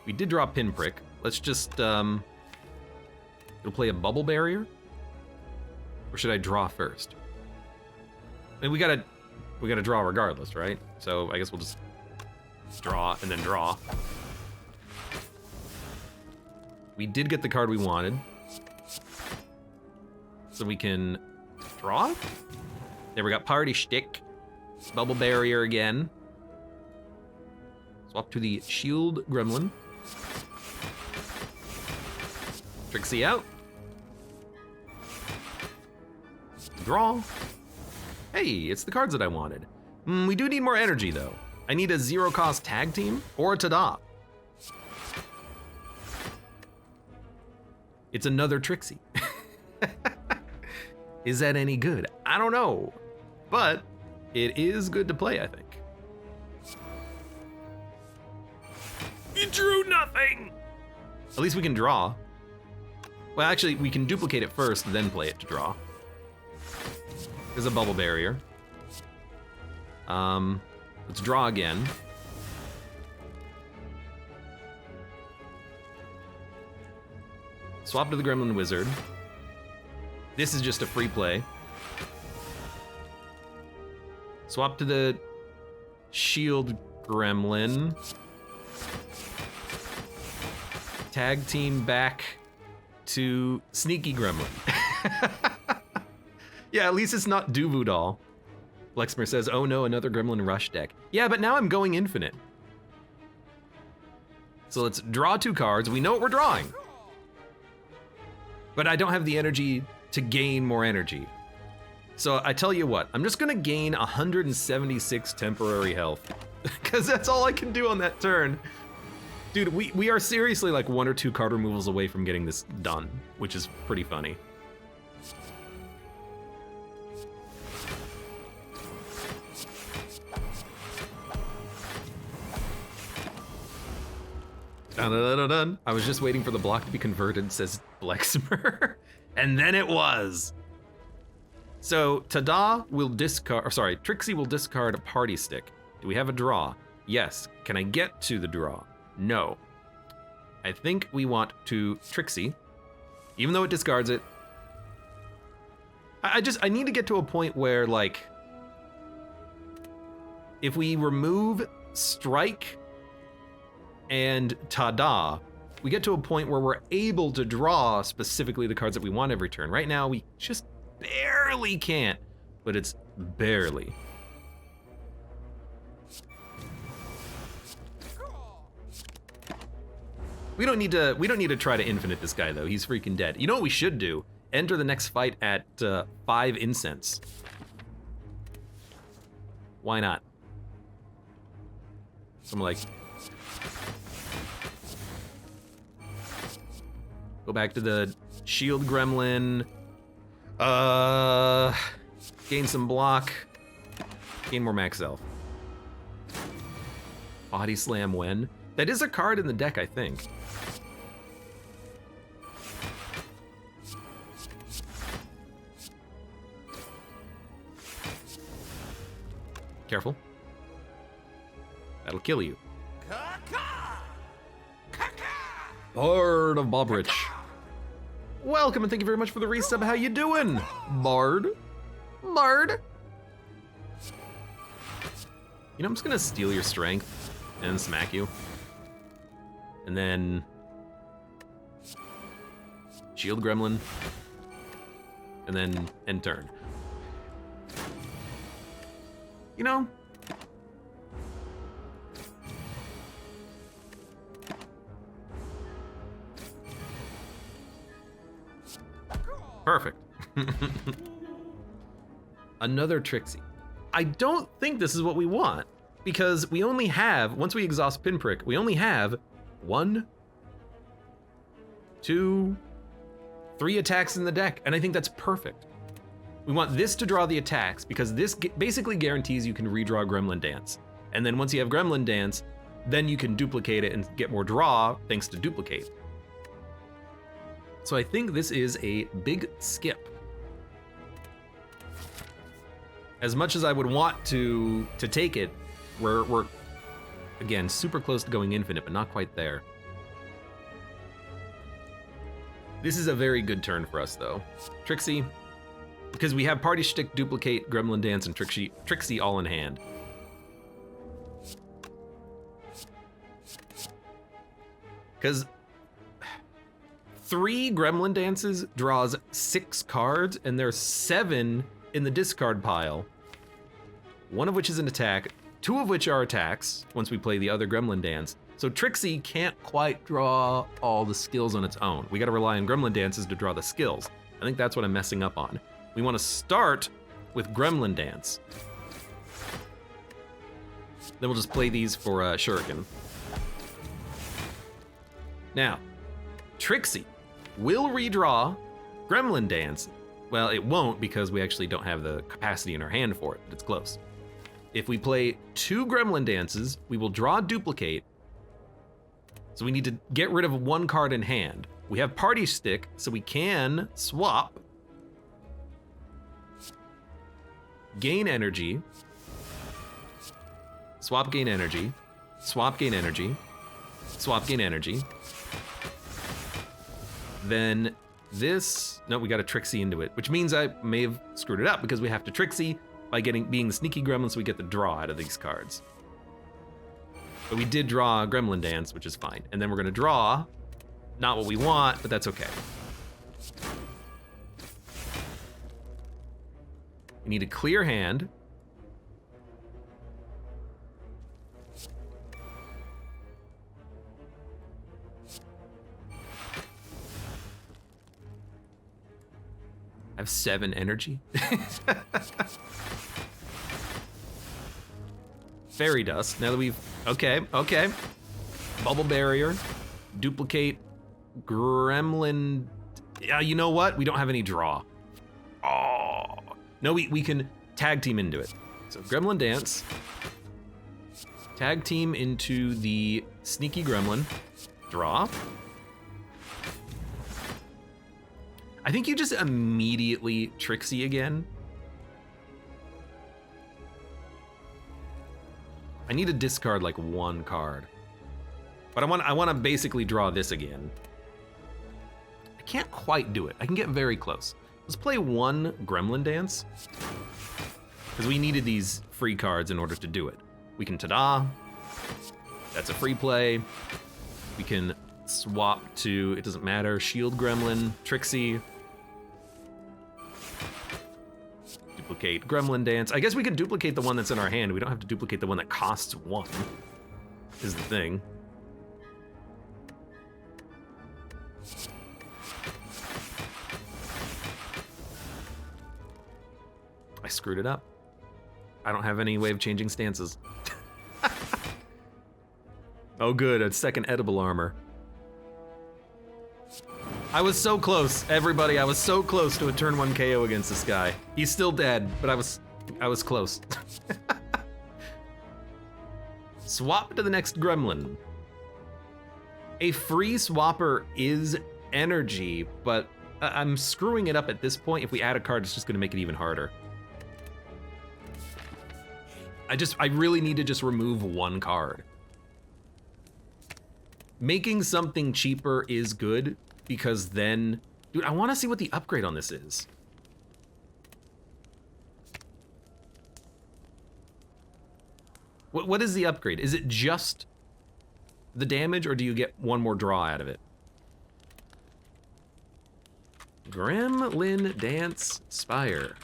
We did draw Pinprick. Let's just it'll play a bubble barrier. Or should I draw first? I mean, we gotta draw regardless, right? So I guess we'll just draw and then draw. We did get the card we wanted. So we can draw. There we got Party Shtick. Bubble barrier again. Swap to the shield gremlin. Trixie out. Draw. Hey, it's the cards that I wanted. We do need more energy though. I need a zero cost tag team or a Tada. It's another Trixie. Is that any good? I don't know, but it is good to play, I think. You drew nothing! At least we can draw. Well, actually, we can duplicate it first, then play it to draw. There's a bubble barrier. Let's draw again. Swap to the Gremlin Wizard. This is just a free play. Swap to the Shield Gremlin. Tag team back to Sneaky Gremlin. Yeah, at least it's not Duvu Doll. Lexmer says, oh no, another Gremlin Rush deck. Yeah, but now I'm going infinite. So let's draw 2 cards. We know what we're drawing. But I don't have the energy to gain more energy. So I tell you what, I'm just gonna gain 176 temporary health. Because that's all I can do on that turn. Dude, we are seriously like 1 or 2 card removals away from getting this done, which is pretty funny. Dun, dun, dun, dun. I was just waiting for the block to be converted, says Blexmer. And then it was. So Tada will discard, or sorry, Trixie will discard a Party Stick. Do we have a draw? Yes. Can I get to the draw? No. I think we want to Trixie, even though it discards it. I need to get to a point where, like, if we remove Strike and Tada, we get to a point where we're able to draw specifically the cards that we want every turn. Right now, we just barely can't, but it's barely. We don't need to try to infinite this guy though. He's freaking dead. You know what we should do? Enter the next fight at 5 incense. Why not? So I'm like, go back to the shield gremlin. Gain some block. Gain more max health. Body slam when? That is a card in the deck, I think. Careful. That'll kill you. Bard of Bobrich. Welcome and thank you very much for the resub. How you doing, Bard? Bard? You know, I'm just gonna steal your strength and smack you. And then shield gremlin. And then end turn. You know, perfect. Another Trixie. I don't think this is what we want because we only have, once we exhaust Pinprick, we only have 1, 2, 3 attacks in the deck, and I think that's perfect. We want this to draw the attacks because this basically guarantees you can redraw Gremlin Dance. And then once you have Gremlin Dance, then you can duplicate it and get more draw thanks to duplicate. So I think this is a big skip. As much as I would want to take it, we're again super close to going infinite, but not quite there. This is a very good turn for us though. Trixie, because we have Party Shtick, Duplicate, Gremlin Dance, and Trixie all in hand. Because 3 Gremlin Dances draws 6 cards, and there's 7 in the discard pile. 1 of which is an attack, 2 of which are attacks once we play the other Gremlin Dance. So Trixie can't quite draw all the skills on its own. We gotta rely on Gremlin Dances to draw the skills. I think that's what I'm messing up on. We want to start with Gremlin Dance. Then we'll just play these for Shuriken. Now, Trixie will redraw Gremlin Dance. Well, it won't because we actually don't have the capacity in our hand for it, but it's close. If we play 2 Gremlin Dances, we will draw Duplicate. So we need to get rid of 1 card in hand. We have Party Stick, so we can swap. Gain energy, swap gain energy, swap gain energy, swap gain energy. Then this, no, we got a Trixie into it, which means I may have screwed it up because we have to Trixie by being the sneaky gremlin so we get the draw out of these cards. But we did draw Gremlin Dance, which is fine. And then we're gonna draw, not what we want, but that's okay. We need a clear hand. I have 7 energy. Fairy Dust, now that we've, okay. Bubble Barrier, Duplicate, Gremlin, yeah, you know what? We don't have any draw. Oh. No, we can tag team into it. So Gremlin Dance, tag team into the Sneaky Gremlin, draw. I think you just immediately Trixie again. I need to discard like 1 card. But I want to basically draw this again. I can't quite do it. I can get very close. Let's play 1 Gremlin Dance. Because we needed these free cards in order to do it. We can ta-da. That's a free play. We can swap to, it doesn't matter, Shield Gremlin, Trixie. Duplicate Gremlin Dance. I guess we could duplicate the one that's in our hand. We don't have to duplicate the one that costs 1, is the thing. I screwed it up. I don't have any way of changing stances. Oh good, a second edible armor. I was so close, everybody. I was so close to a turn 1 KO against this guy. He's still dead, but I was close. Swap to the next gremlin. A free swapper is energy, but I'm screwing it up at this point. If we add a card, it's just gonna make it even harder. I really need to just remove one card. Making something cheaper is good because then, dude, I wanna see what the upgrade on this is. What is the upgrade? Is it just the damage, or do you get one more draw out of it? Gremlin Dance Spire.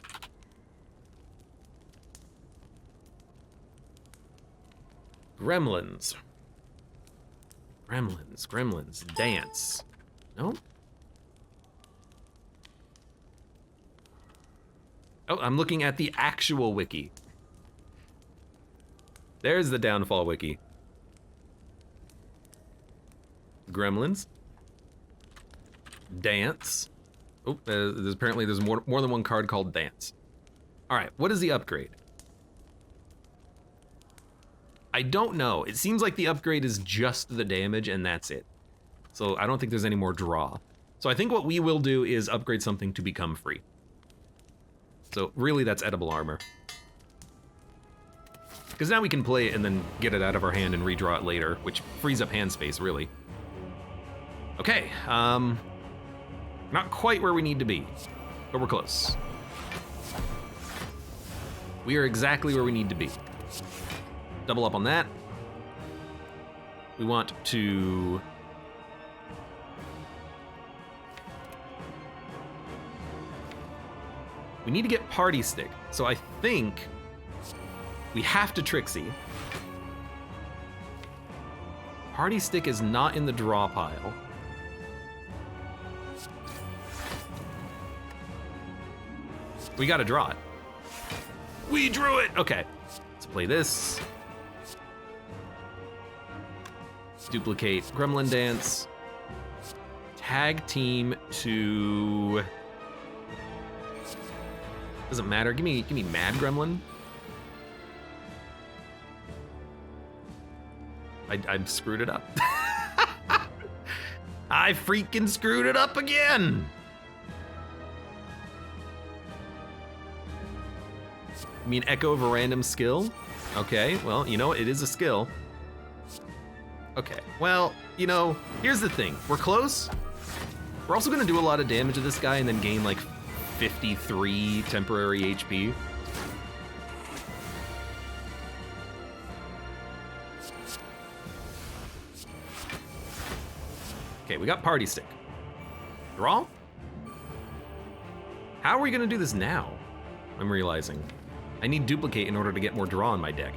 Gremlins. Gremlins. Dance. No? Oh, I'm looking at the actual wiki. There's the downfall wiki. Gremlins. Dance. Oh, there's more than one card called Dance. All right, what is the upgrade? I don't know. It seems like the upgrade is just the damage and that's it. So I don't think there's any more draw. So I think what we will do is upgrade something to become free. So really that's edible armor. Because now we can play it and then get it out of our hand and redraw it later, which frees up hand space, really. Okay, not quite where we need to be, but we're close. We are exactly where we need to be. Double up on that. We want to... We need to get Party Stick, so I think we have to Trixie. Party Stick is not in the draw pile. We gotta draw it. We drew it! Okay, let's play this. Duplicate Gremlin Dance. Tag team to... Doesn't matter, give me Mad Gremlin. I screwed it up. I freaking screwed it up again! You mean echo of a random skill? Okay, well, you know what? It is a skill. Okay, well, you know, here's the thing. We're close. We're also gonna do a lot of damage to this guy and then gain like 53 temporary HP. Okay, we got Party Stick. Draw? How are we gonna do this now? I'm realizing. I need Duplicate in order to get more draw in my deck.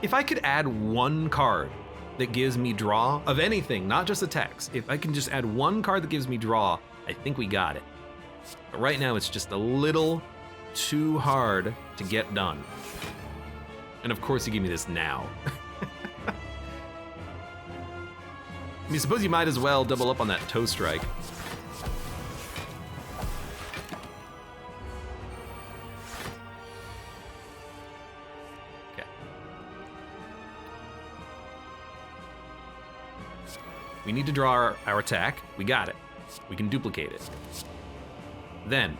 If I could add one card that gives me draw of anything, not just attacks, if I can just add one card that gives me draw, I think we got it. But right now it's just a little too hard to get done. And of course you give me this now. I mean, suppose you might as well double up on that toe strike. Okay. We need to draw our attack. We got it. We can duplicate it. Then,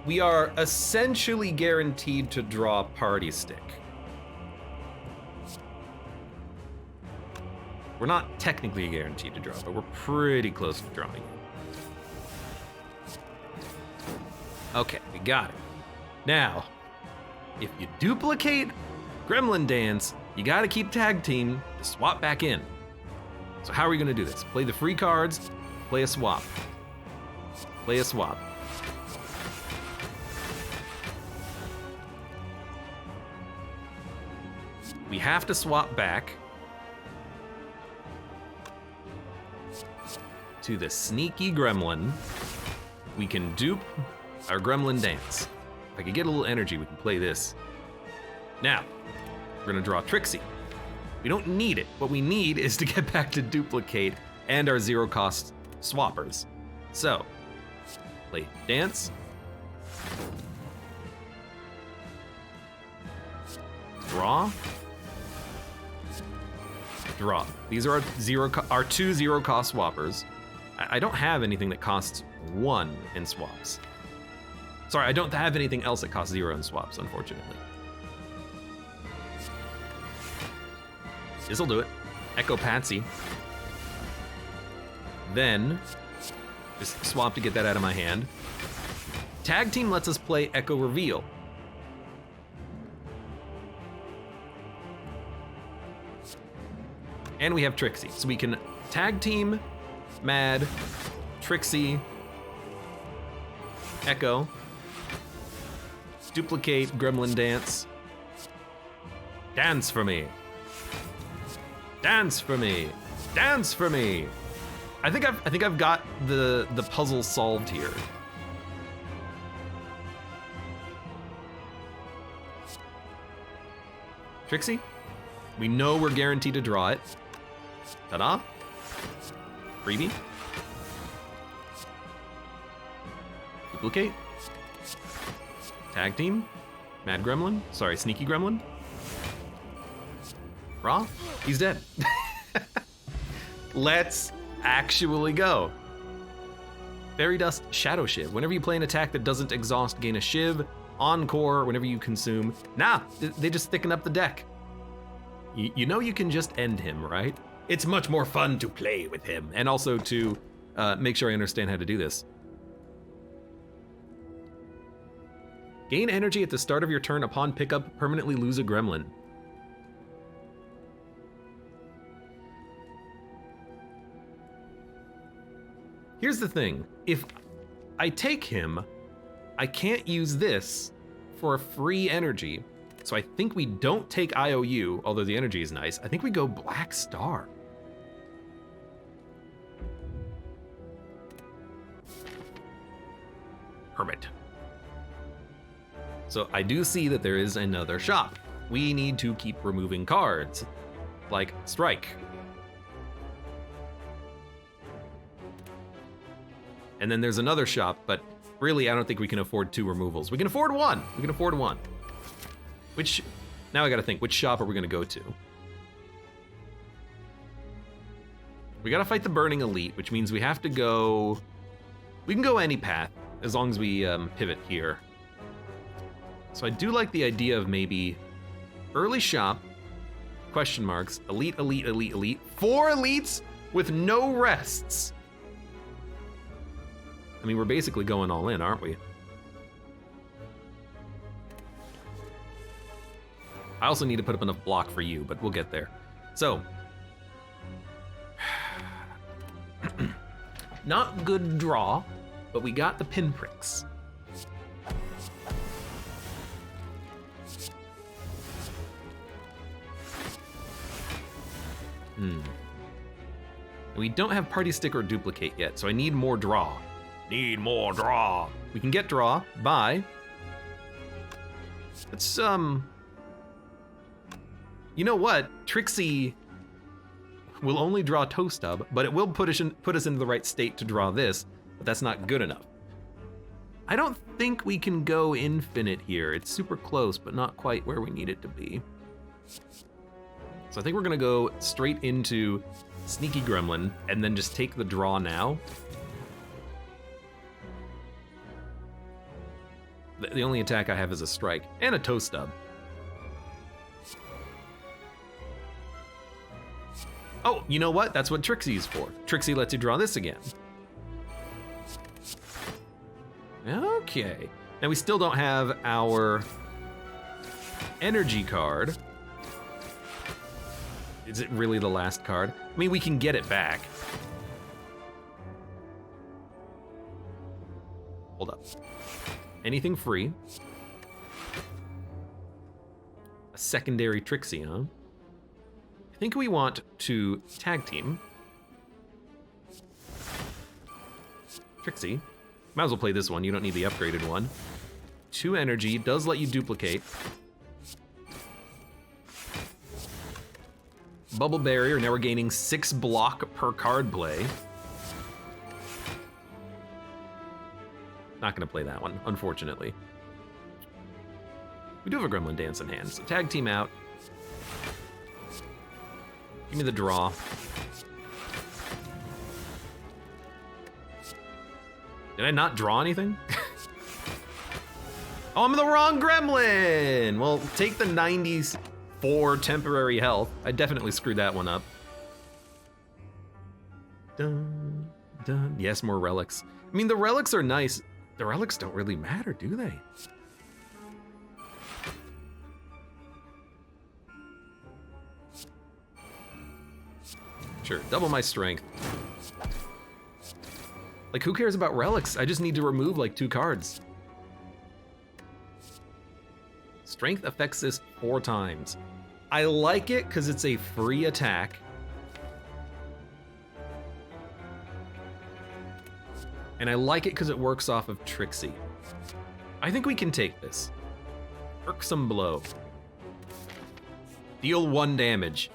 we are essentially guaranteed to draw Party Stick. We're not technically guaranteed to draw, but we're pretty close to drawing it. Okay, we got it. Now, if you duplicate Gremlin Dance, you gotta keep Tag Team to swap back in. So how are we gonna do this? Play the free cards, play a swap. Play a swap. We have to swap back to the sneaky gremlin. We can dupe our Gremlin Dance. If I could get a little energy, we can play this. Now, we're gonna draw Trixie. We don't need it. What we need is to get back to Duplicate and our zero cost swappers. So, play Dance. Draw. Draw. These are our two zero-cost swappers. I don't have anything that costs 1 in swaps. Sorry, I don't have anything else that costs 0 in swaps, unfortunately. This'll do it. Echo Patsy. Then, just swap to get that out of my hand. Tag Team lets us play Echo Reveal. And we have Trixie, so we can Tag Team, Mad, Trixie, Echo, duplicate Gremlin Dance. Dance for me. Dance for me. Dance for me. I think I've got the puzzle solved here. Trixie, we know we're guaranteed to draw it. Ta-da. Freebie. Duplicate. Tag Team. Mad Gremlin. Sorry, Sneaky Gremlin. Raw. He's dead. Let's actually go. Fairy Dust, Shadow Shiv. Whenever you play an attack that doesn't exhaust, gain a Shiv. Encore, whenever you consume. Nah, they just thicken up the deck. You know you can just end him, right? It's much more fun to play with him, and also to make sure I understand how to do this. Gain energy at the start of your turn upon pickup, permanently lose a gremlin. Here's the thing, if I take him, I can't use this for a free energy. So I think we don't take IOU, although the energy is nice. I think we go Black Star. Hermit. So I do see that there is another shop. We need to keep removing cards, like Strike. And then there's another shop, but really I don't think we can afford 2 removals. We can afford 1. We can afford 1. Which, now I gotta think, which shop are we gonna go to? We gotta fight the Burning Elite, which means we have to go, we can go any path, as long as we pivot here. So I do like the idea of maybe early shop, question marks, elite, elite, elite, elite, 4 elites with no rests. I mean, we're basically going all in, aren't we? I also need to put up enough block for you, but we'll get there. So, not good draw, but we got the pinpricks. We don't have party stick or duplicate yet, so I need more draw. Need more draw. We can get draw by, let's you know what? Trixie will only draw Toe Stub, but it will put us into the right state to draw this, but that's not good enough. I don't think we can go infinite here. It's super close, but not quite where we need it to be. So I think we're gonna go straight into Sneaky Gremlin and then just take the draw now. The only attack I have is a strike and a Toe Stub. Oh, you know what? That's what Trixie's for. Trixie lets you draw this again. Okay. Now we still don't have our energy card. Is it really the last card? I mean, we can get it back. Hold up. Anything free. A secondary Trixie, huh? I think we want to tag team. Trixie. Might as well play this one, you don't need the upgraded one. 2 energy, does let you duplicate. Bubble Barrier, now we're gaining 6 block per card play. Not gonna play that one, unfortunately. We do have a Gremlin Dance in hand, so tag team out. Give me the draw. Did I not draw anything? Oh, I'm the wrong gremlin! Well, take the 94 temporary health. I definitely screwed that one up. Dun, dun. Yes, more relics. I mean, the relics are nice. The relics don't really matter, do they? Sure, double my strength. Like, who cares about relics? I just need to remove, like, 2 cards. Strength affects this 4 times. I like it because it's a free attack. And I like it because it works off of Trixie. I think we can take this. Irksome Blow. Deal 1 damage.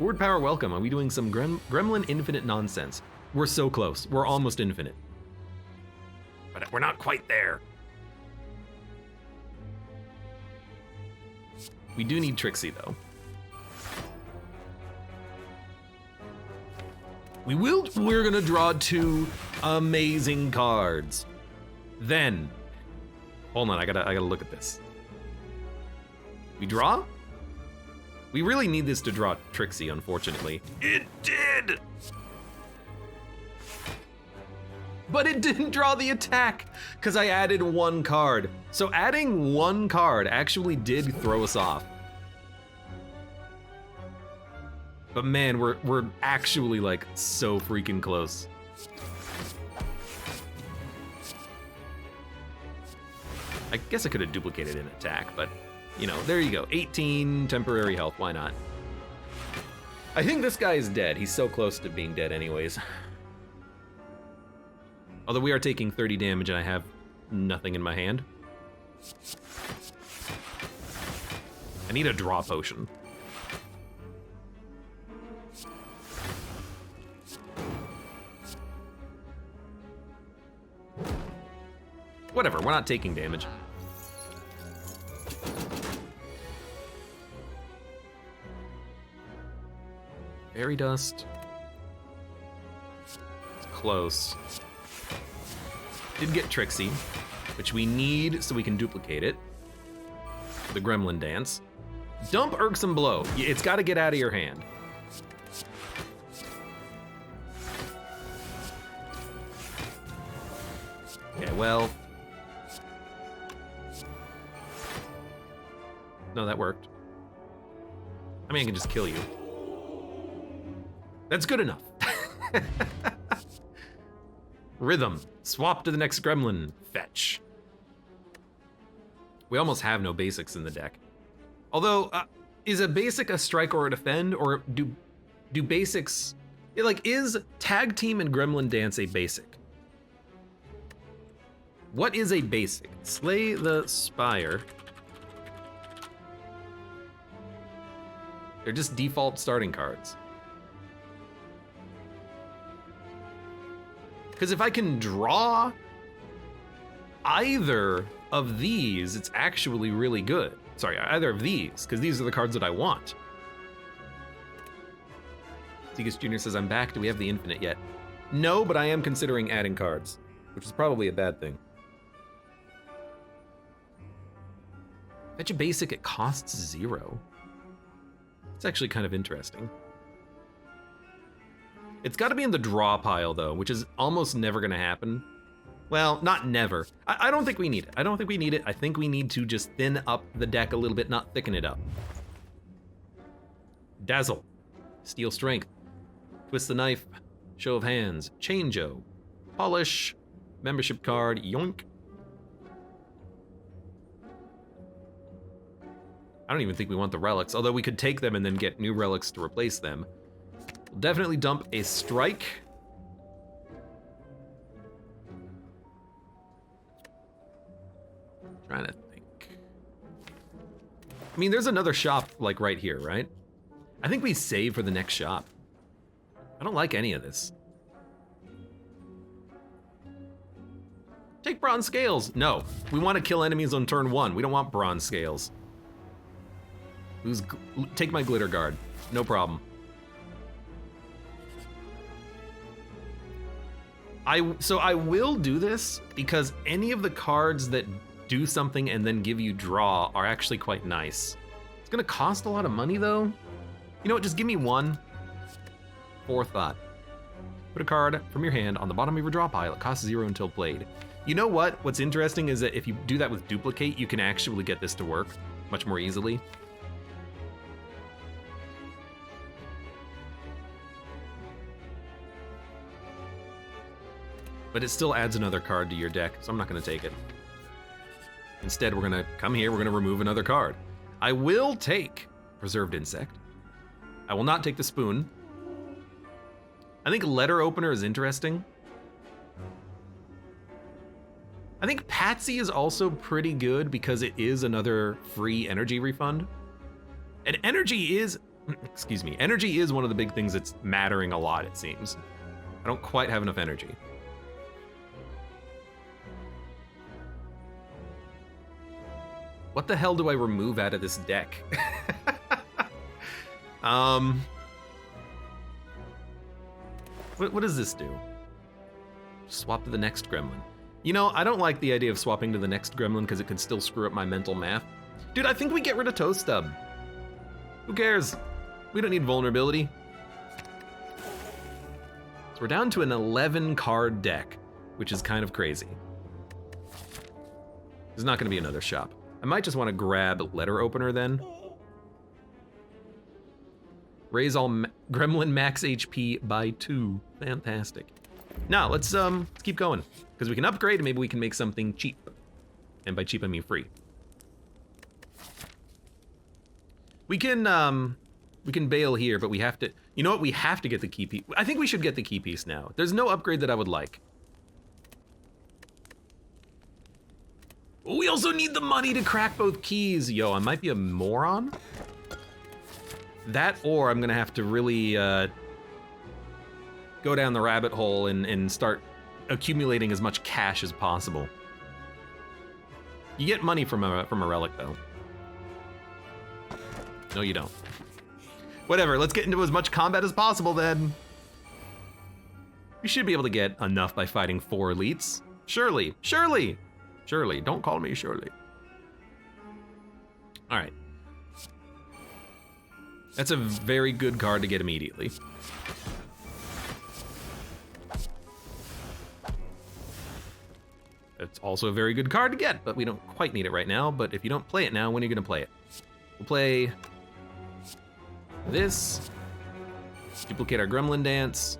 Word power welcome. Are we doing some Gremlin Infinite nonsense? We're so close. We're almost infinite. But we're not quite there. We do need Trixie, though. We're gonna draw 2 amazing cards. Then, hold on, I gotta look at this. We draw? We really need this to draw Trixie, unfortunately. It did! But it didn't draw the attack, because I added 1 card. So adding 1 card actually did throw us off. But man, we're actually like so freaking close. I guess I could have duplicated an attack, but you know, there you go. 18 temporary health, why not? I think this guy is dead. He's so close to being dead anyways. Although we are taking 30 damage and I have nothing in my hand. I need a draw potion. Whatever, we're not taking damage. Fairy dust. It's close. Did get Trixie, which we need so we can duplicate it. The Gremlin Dance. Dump Irksome Blow. It's got to get out of your hand. Okay, well. No, that worked. I mean, I can just kill you. That's good enough. Rhythm. Swap to the next gremlin. Fetch. We almost have no basics in the deck. Although, is a basic a strike or a defend, or do basics... Like, is Tag Team and Gremlin Dance a basic? What is a basic? Slay the Spire. They're just default starting cards. Because if I can draw either of these, it's actually really good. Sorry, either of these, because these are the cards that I want. Segus Jr. says, I'm back. Do we have the infinite yet? No, but I am considering adding cards, which is probably a bad thing. Fetch a basic, it costs 0. It's actually kind of interesting. It's got to be in the draw pile, though, which is almost never going to happen. Well, not never. I don't think we need it. I don't think we need it. I think we need to just thin up the deck a little bit, not thicken it up. Dazzle. Steel Strength. Twist the Knife. Show of Hands. Change-o. Polish. Membership card. Yoink. I don't even think we want the relics, although we could take them and then get new relics to replace them. We'll definitely dump a strike. Trying to think. I mean, there's another shop, like, right here, right? I think we save for the next shop. I don't like any of this. Take Bronze Scales. No, we want to kill enemies on turn 1. We don't want Bronze Scales. Take my glitter guard. No problem. So I will do this because any of the cards that do something and then give you draw are actually quite nice. It's gonna cost a lot of money though. You know what, just give me one. Forethought. Put a card from your hand on the bottom of your draw pile. It costs 0 until played. You know what? What's interesting is that if you do that with duplicate, you can actually get this to work much more easily. But it still adds another card to your deck, so I'm not gonna take it. Instead, we're gonna come here, we're gonna remove another card. I will take Preserved Insect. I will not take the Spoon. I think Letter Opener is interesting. I think Patsy is also pretty good because it is another free energy refund. And energy is, excuse me, energy is one of the big things that's mattering a lot, it seems. I don't quite have enough energy. What the hell do I remove out of this deck? What does this do? Swap to the next gremlin. You know, I don't like the idea of swapping to the next gremlin because it could still screw up my mental math. Dude, I think we get rid of Toe Stub. Who cares? We don't need vulnerability. So we're down to an 11 card deck, which is kind of crazy. There's not gonna be another shop. I might just want to grab Letter Opener then. Raise all gremlin max HP by 2. Fantastic. Now let's keep going because we can upgrade and maybe we can make something cheap. And by cheap I mean free. We can bail here, but we have to. You know what? We have to get the key piece. I think we should get the key piece now. There's no upgrade that I would like. We also need the money to crack both keys. Yo, I might be a moron. That or I'm gonna have to really go down the rabbit hole and start accumulating as much cash as possible. You get money from a relic though. No, you don't. Whatever, let's get into as much combat as possible then. We should be able to get enough by fighting 4 elites. Surely, surely. Shirley, don't call me Shirley. All right. That's a very good card to get immediately. It's also a very good card to get, but we don't quite need it right now. But if you don't play it now, when are you gonna play it? We'll play this. Duplicate our Gremlin Dance.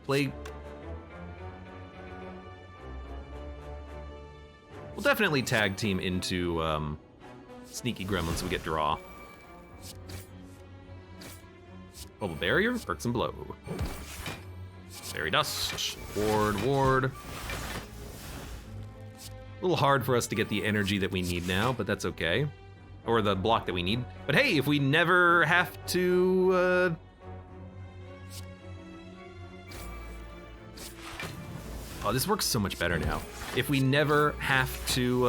Play. We'll definitely tag team into Sneaky Gremlin so we get draw. Bubble Barrier, Perks and Blow. Fairy Dust, Ward. A little hard for us to get the energy that we need now, but that's okay. Or the block that we need. But hey, if we never have to... Oh, this works so much better now. If we never have to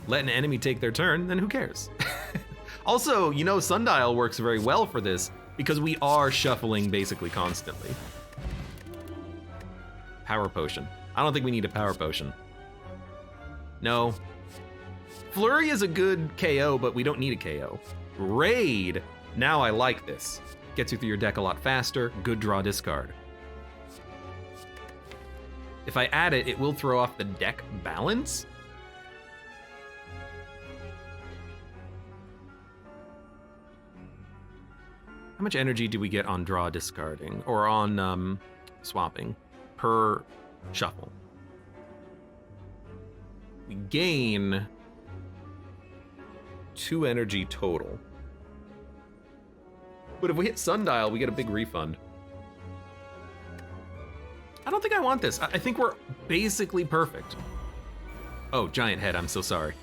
let an enemy take their turn, then who cares? Also, you know, Sundial works very well for this because we are shuffling basically constantly. Power Potion. I don't think we need a Power Potion. No. Flurry is a good KO, but we don't need a KO. Raid. Now I like this. Gets you through your deck a lot faster. Good draw discard. If I add it, it will throw off the deck balance. How much energy do we get on draw discarding or on swapping per shuffle? We gain 2 energy total. But if we hit Sundial, we get a big refund. I don't think I want this. I think we're basically perfect. Oh, Giant Head, I'm so sorry.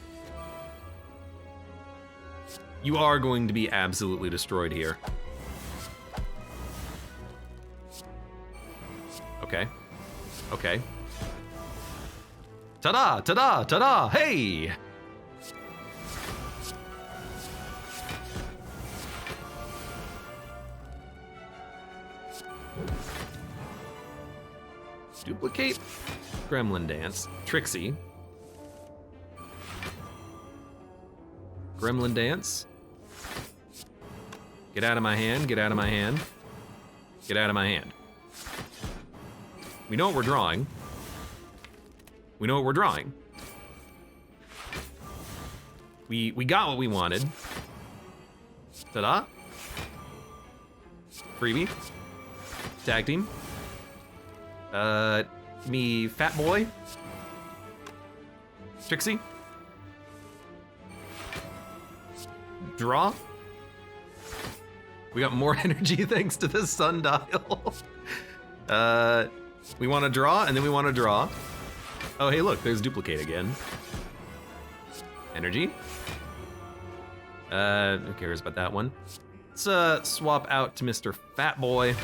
You are going to be absolutely destroyed here. Okay. Okay. Ta-da, ta-da, ta-da, hey! Duplicate Gremlin Dance. Trixie. Gremlin Dance. Get out of my hand, get out of my hand. Get out of my hand. We know what we're drawing. We know what we're drawing. We got what we wanted. Ta-da. Freebie. Tag team. Me fat boy. Trixie. Draw. We got more energy thanks to the sundial. We want to draw, and then we want to draw. Oh, hey, look, there's duplicate again. Energy. Who cares about that one? Let's swap out to Mr. Fat Boy.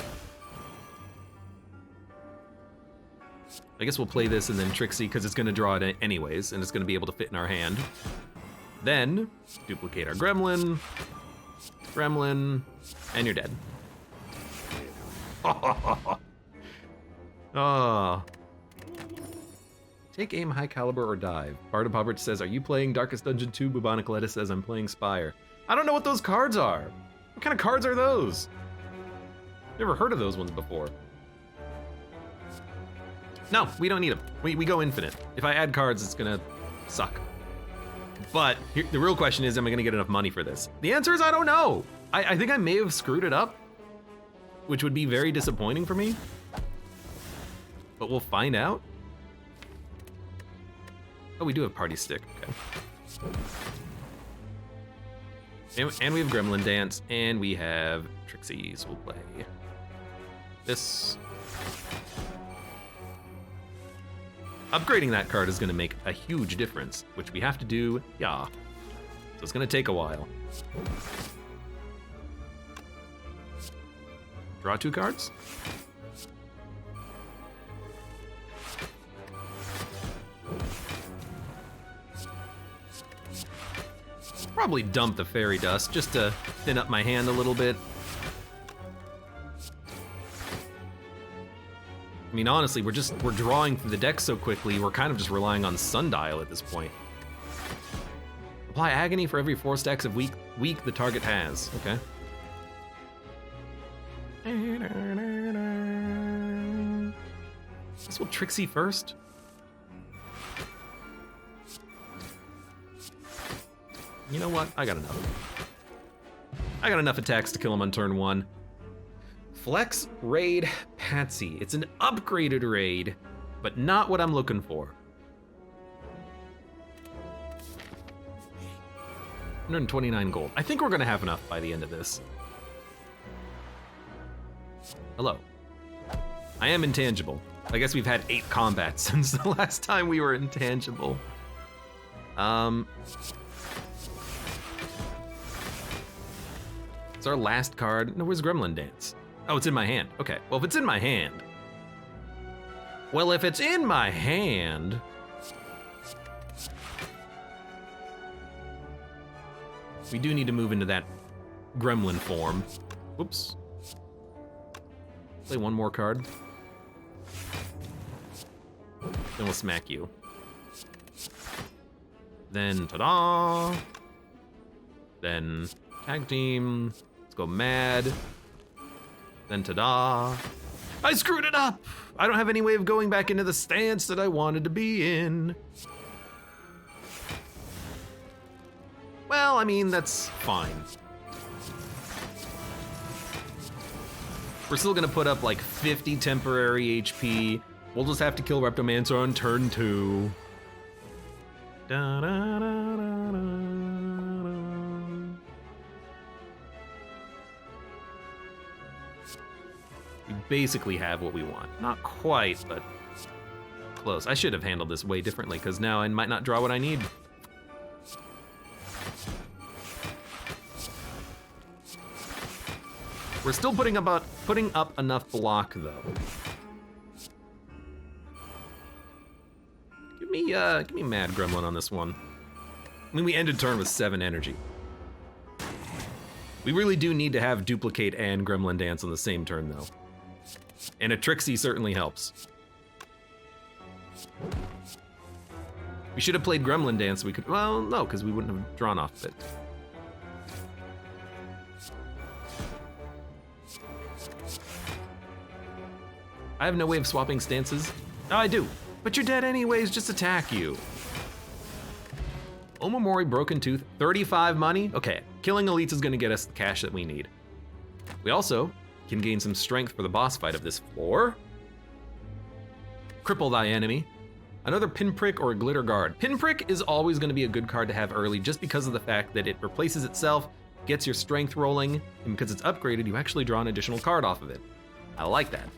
I guess we'll play this and then Trixie, because it's going to draw it anyways, and it's going to be able to fit in our hand. Then, duplicate our Gremlin. Gremlin, and you're dead. Oh. Take aim, high caliber, or dive. Bard of Poverty says, are you playing Darkest Dungeon 2? Bubonic Lettuce says, I'm playing Spire. I don't know what those cards are. What kind of cards are those? Never heard of those ones before. No, we don't need them. We go infinite. If I add cards, it's gonna suck. But here, the real question is, am I gonna get enough money for this? The answer is I don't know. I think I may have screwed it up, which would be very disappointing for me. But we'll find out. Oh, we do have Party Stick, okay. And we have Gremlin Dance, and we have Trixie's. We'll play this. Upgrading that card is gonna make a huge difference, which we have to do, yeah. So it's gonna take a while. Draw 2 cards. Probably dump the fairy dust just to thin up my hand a little bit. I mean, honestly, we're drawing through the deck so quickly, we're kind of just relying on Sundial at this point. Apply Agony for every 4 stacks of weak the target has. Okay. This will Trixie first. You know what? I got enough. I got enough attacks to kill him on turn 1. Flex Raid Patsy. It's an upgraded raid, but not what I'm looking for. 129 gold. I think we're gonna have enough by the end of this. Hello. I am intangible. I guess we've had 8 combats since the last time we were intangible. It's our last card. No, where's Gremlin Dance? Oh, it's in my hand. Okay, well, if it's in my hand. Well, if it's in my hand. We do need to move into that gremlin form. Whoops. Play one more card. Then we'll smack you. Then, ta-da! Then, tag team. Let's go mad. Then, ta-da! I screwed it up! I don't have any way of going back into the stance that I wanted to be in. Well, I mean, that's fine. We're still gonna put up like 50 temporary HP. We'll just have to kill Reptomancer on turn 2. Da, da, da, da, da. We basically have what we want. Not quite, but close. I should have handled this way differently, because now I might not draw what I need. We're still putting up enough block, though. Give me Mad Gremlin on this one. I mean, we ended turn with 7 energy. We really do need to have Duplicate and Gremlin Dance on the same turn, though. And a Trixie certainly helps. We should have played Gremlin Dance. We could, well, no, because we wouldn't have drawn off of it. I have no way of swapping stances. Oh, I do. But you're dead anyways, just attack you. Omamori, Broken Tooth, 35 money. Okay, killing elites is gonna get us the cash that we need. We also can gain some strength for the boss fight of this floor. Cripple thy enemy. Another Pinprick or a Glitter Guard. Pinprick is always gonna be a good card to have early just because of the fact that it replaces itself, gets your strength rolling, and because it's upgraded, you actually draw an additional card off of it. I like that.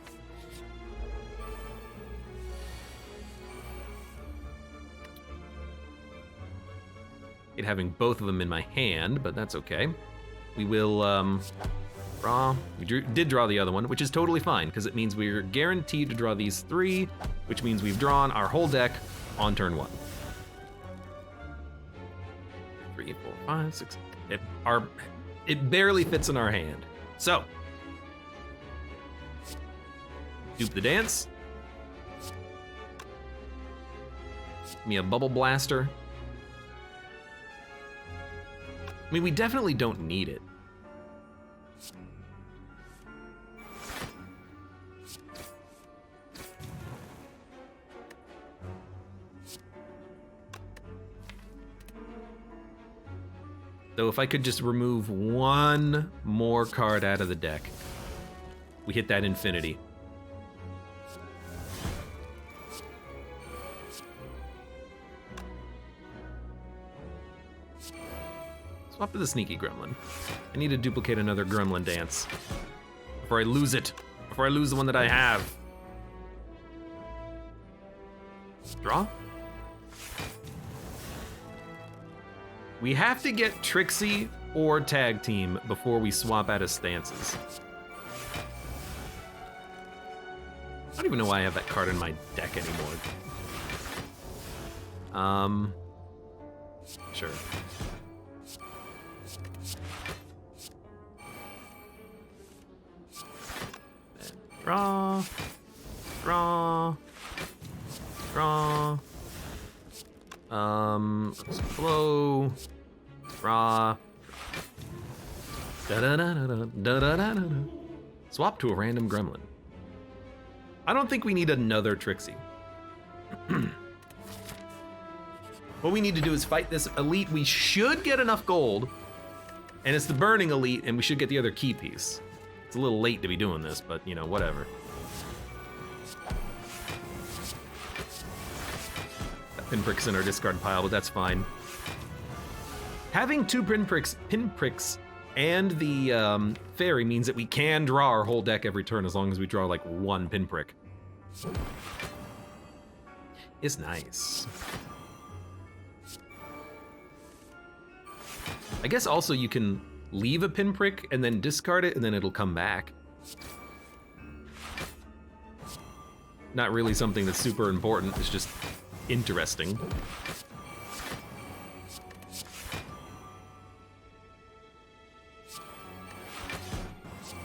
Having both of them in my hand, but that's okay. We will draw. We did draw the other one, which is totally fine because it means we're guaranteed to draw these 3, which means we've drawn our whole deck on turn 1. 3, 4, 5, 6. It barely fits in our hand. So, dupe the dance. Give me a Bubble Blaster. I mean, we definitely don't need it. Though if I could just remove one more card out of the deck, we hit that infinity. Swap to the Sneaky Gremlin. I need to duplicate another Gremlin Dance before I lose it. Before I lose the one that I have. Draw? We have to get Trixie or Tag Team before we swap out of stances. I don't even know why I have that card in my deck anymore. Sure. Draw, draw, draw. Flow, draw. Da da da da da da da da. Swap to a random gremlin. I don't think we need another Trixie. What we need to do is fight this elite. We should get enough gold, and it's the burning elite, and we should get the other key piece. It's a little late to be doing this, but you know, whatever. That pinprick's in our discard pile, but that's fine. Having 2 pinpricks and the fairy means that we can draw our whole deck every turn as long as we draw like 1 pinprick. It's nice. I guess also you can leave a pinprick and then discard it and then it'll come back. Not really something that's super important, it's just interesting.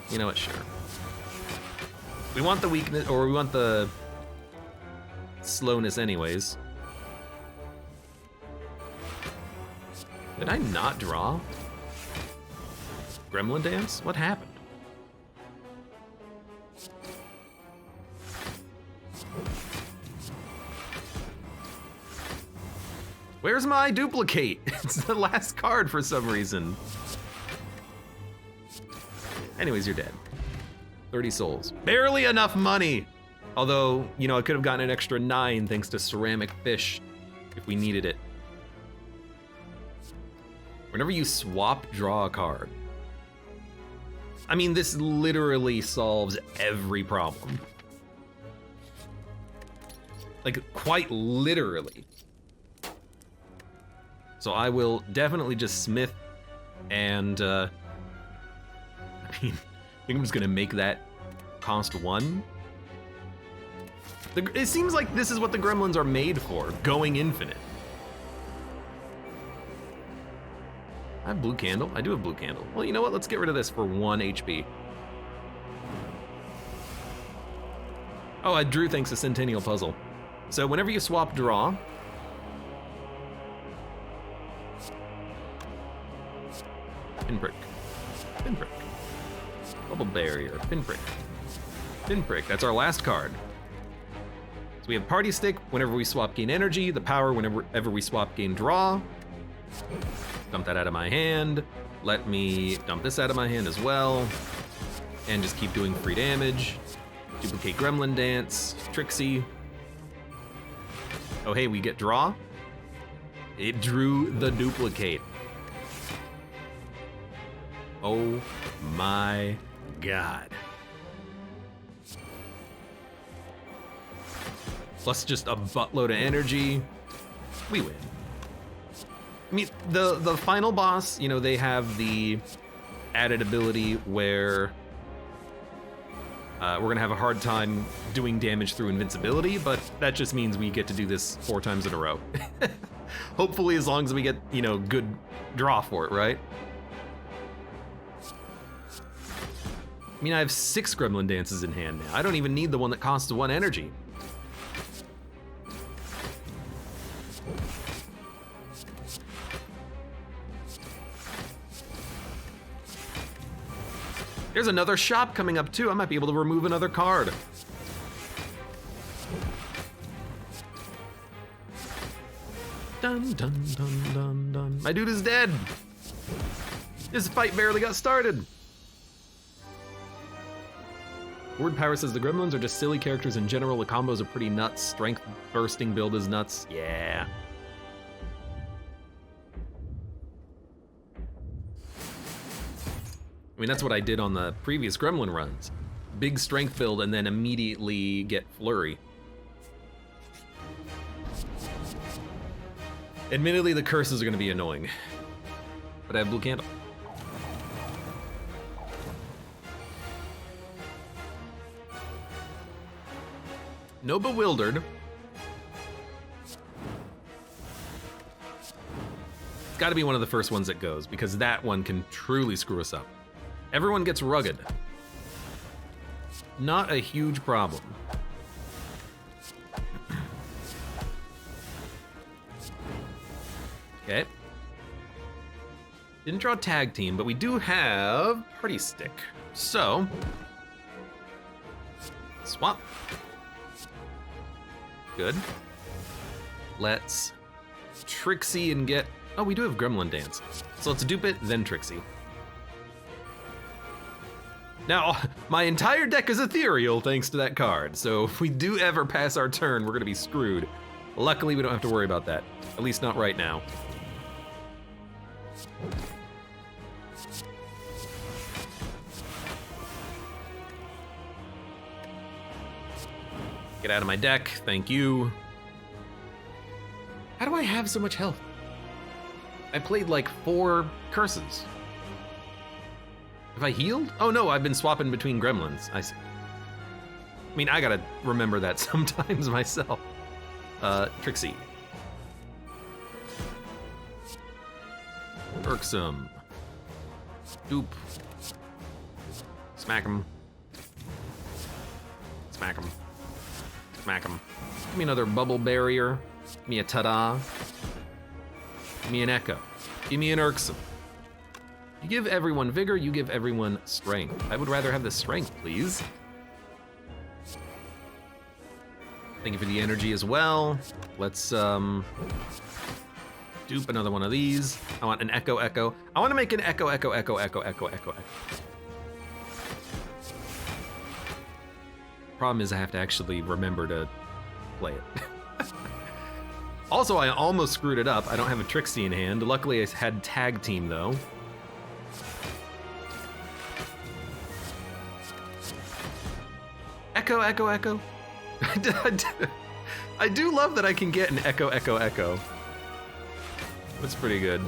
You know what, sure. We want the weakness, or we want the slowness anyways. Did I not draw? Gremlin Dance? What happened? Where's my duplicate? It's the last card for some reason. Anyways, you're dead. 30 souls. Barely enough money! Although, you know, I could have gotten an extra 9 thanks to Ceramic Fish if we needed it. Whenever you swap, draw a card. I mean, this literally solves every problem. Like, quite literally. So I will definitely just smith and, I think I'm just gonna make that cost 1. It seems like this is what the gremlins are made for, going infinite. I have blue candle. I do have blue candle. Well, you know what? Let's get rid of this for 1 HP. Oh, I drew thanks to Centennial Puzzle. So whenever you swap draw, pinprick, pinprick, bubble barrier, pinprick, pinprick. That's our last card. So we have party stick. Whenever we swap, gain energy. The power. Whenever we swap, gain draw. Dump that out of my hand. Let me dump this out of my hand as well, and just keep doing free damage. Duplicate Gremlin Dance, Trixie. Oh hey, we get draw. It drew the duplicate. Oh my god. Plus just a buttload of energy. We win. I mean, the final boss, you know, they have the added ability where we're gonna have a hard time doing damage through invincibility, but that just means we get to do this 4 times in a row. Hopefully, as long as we get, you know, good draw for it, right? I mean, I have 6 Gremlin Dances in hand now. I don't even need the one that costs 1 energy. There's another shop coming up too. I might be able to remove another card. Dun dun dun dun dun. My dude is dead. This fight barely got started. Word Power says the gremlins are just silly characters in general. The combos are pretty nuts. Strength bursting build is nuts. Yeah. I mean, that's what I did on the previous Gremlin runs. Big strength build and then immediately get flurry. Admittedly, the curses are gonna be annoying, but I have blue candle. No bewildered. It's gotta be one of the first ones that goes, because that one can truly screw us up. Everyone gets rugged. Not a huge problem. Okay. Didn't draw tag team, but we do have party stick. So, swap. Good. Let's Trixie and get, oh, we do have Gremlin Dance. So let's dupe it, then Trixie. Now, my entire deck is ethereal thanks to that card, so if we do ever pass our turn, we're gonna be screwed. Luckily, we don't have to worry about that. At least not right now. Get out of my deck, thank you. How do I have so much health? I played like 4 curses. Have I healed? Oh no, I've been swapping between gremlins. I see. I mean, I gotta remember that sometimes myself. Trixie. Irksome. Dupe. Smack him. Smack him. Smack him. Give me another bubble barrier. Give me a ta-da. Give me an echo. Give me an irksome. You give everyone vigor, you give everyone strength. I would rather have the strength, please. Thank you for the energy as well. Let's dupe another one of these. I want an echo, echo. I want to make an echo, echo, echo, echo, echo, echo, echo. Problem is I have to actually remember to play it. Also, I almost screwed it up. I don't have a Trixie in hand. Luckily, I had tag team though. Echo, echo, echo. I do love that I can get an echo, echo, echo. That's pretty good.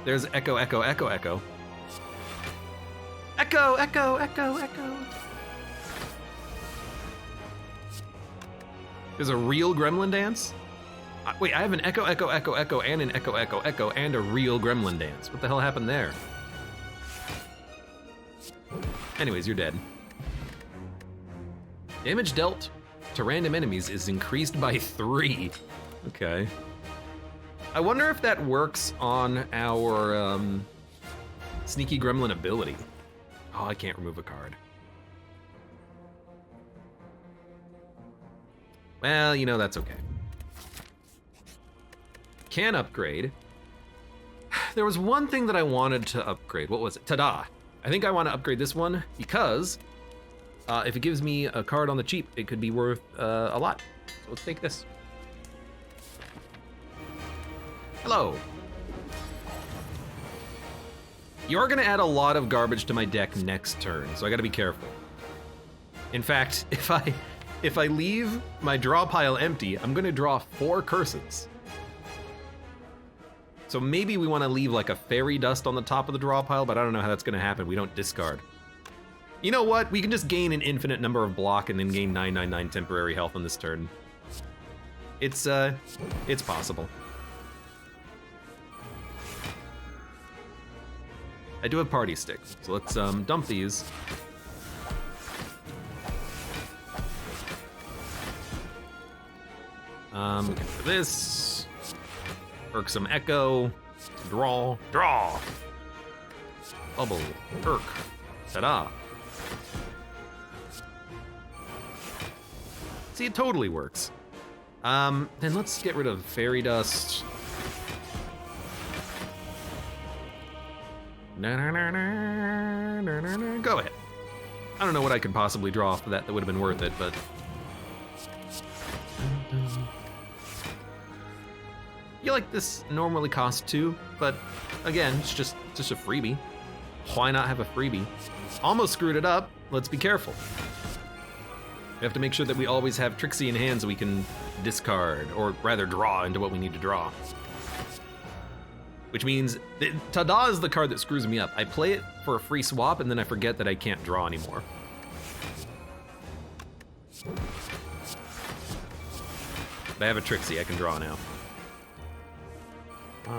There's echo, echo, echo, echo. Echo, echo, echo, echo. There's a real gremlin dance? Wait, I have an echo, echo, echo, echo, and an echo, echo, echo, and a real gremlin dance. What the hell happened there? Anyways, you're dead. Damage dealt to random enemies is increased by 3. Okay. I wonder if that works on our sneaky gremlin ability. Oh, I can't remove a card. Well, you know, that's okay. Can upgrade. There was one thing that I wanted to upgrade. What was it? Ta-da! I think I want to upgrade this one because if it gives me a card on the cheap, it could be worth a lot. So let's take this. Hello. You're gonna add a lot of garbage to my deck next turn, so I gotta be careful. In fact, if I leave my draw pile empty, I'm gonna draw 4 curses. So maybe we want to leave like a fairy dust on the top of the draw pile, but I don't know how that's gonna happen. We don't discard. You know what? We can just gain an infinite number of block and then gain 999 temporary health on this turn. It's possible. I do have party sticks, so let's dump these. We can do this. Irksome Echo. Draw. Bubble. Irk. Ta-da. See, it totally works. Then let's get rid of Fairy Dust. Go ahead. I don't know what I could possibly draw off of that would have been worth it, but... I feel like this normally costs 2, but again, it's just a freebie. Why not have a freebie? Almost screwed it up. Let's be careful. We have to make sure that we always have Trixie in hand so we can discard, or rather draw into what we need to draw. Which means, Ta-da is the card that screws me up. I play it for a free swap and then I forget that I can't draw anymore. But I have a Trixie, I can draw now. I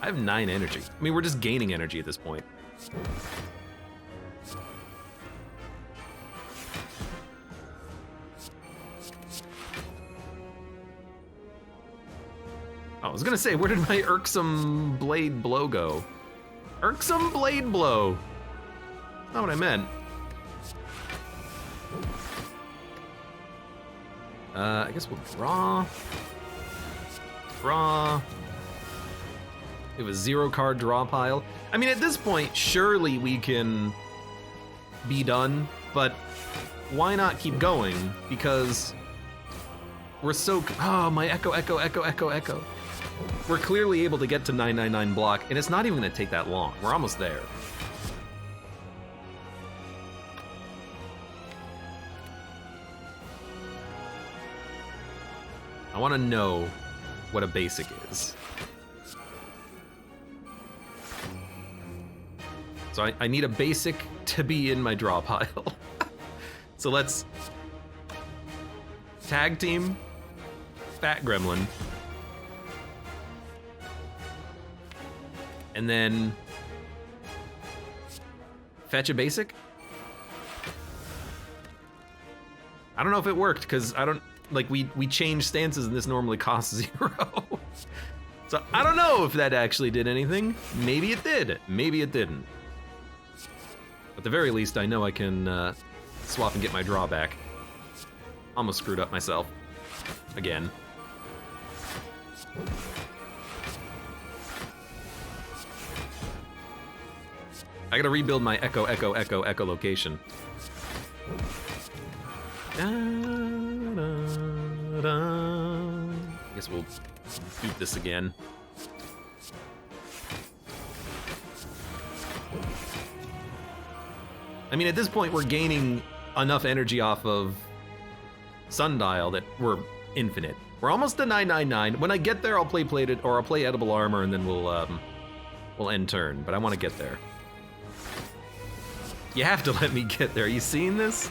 have 9 energy. I mean, we're just gaining energy at this point. I was gonna say, where did my Irksome Blade Blow go? Irksome Blade Blow! Not what I meant. I guess we'll draw. Draw. We have a 0-card draw pile. I mean, at this point, surely we can be done, but why not keep going? Because we're so... Oh, my Echo, Echo, Echo, Echo, Echo. We're clearly able to get to 999 block, and it's not even gonna take that long. We're almost there. I want to know what a basic is. So I need a basic to be in my draw pile. So let's tag team Fat Gremlin. And then fetch a basic. I don't know if it worked because I don't... Like, we change stances and this normally costs 0. So I don't know if that actually did anything. Maybe it did, maybe it didn't. At the very least, I know I can swap and get my draw back. Almost screwed up myself. Again. I gotta rebuild my Echo, Echo, Echo, Echo location. I guess we'll shoot this again. I mean, at this point, we're gaining enough energy off of Sundial that we're infinite. We're almost to 999. When I get there, I'll play plated, or I'll play edible armor, and then we'll we'll end turn, but I want to get there. You have to let me get there. Are you seeing this?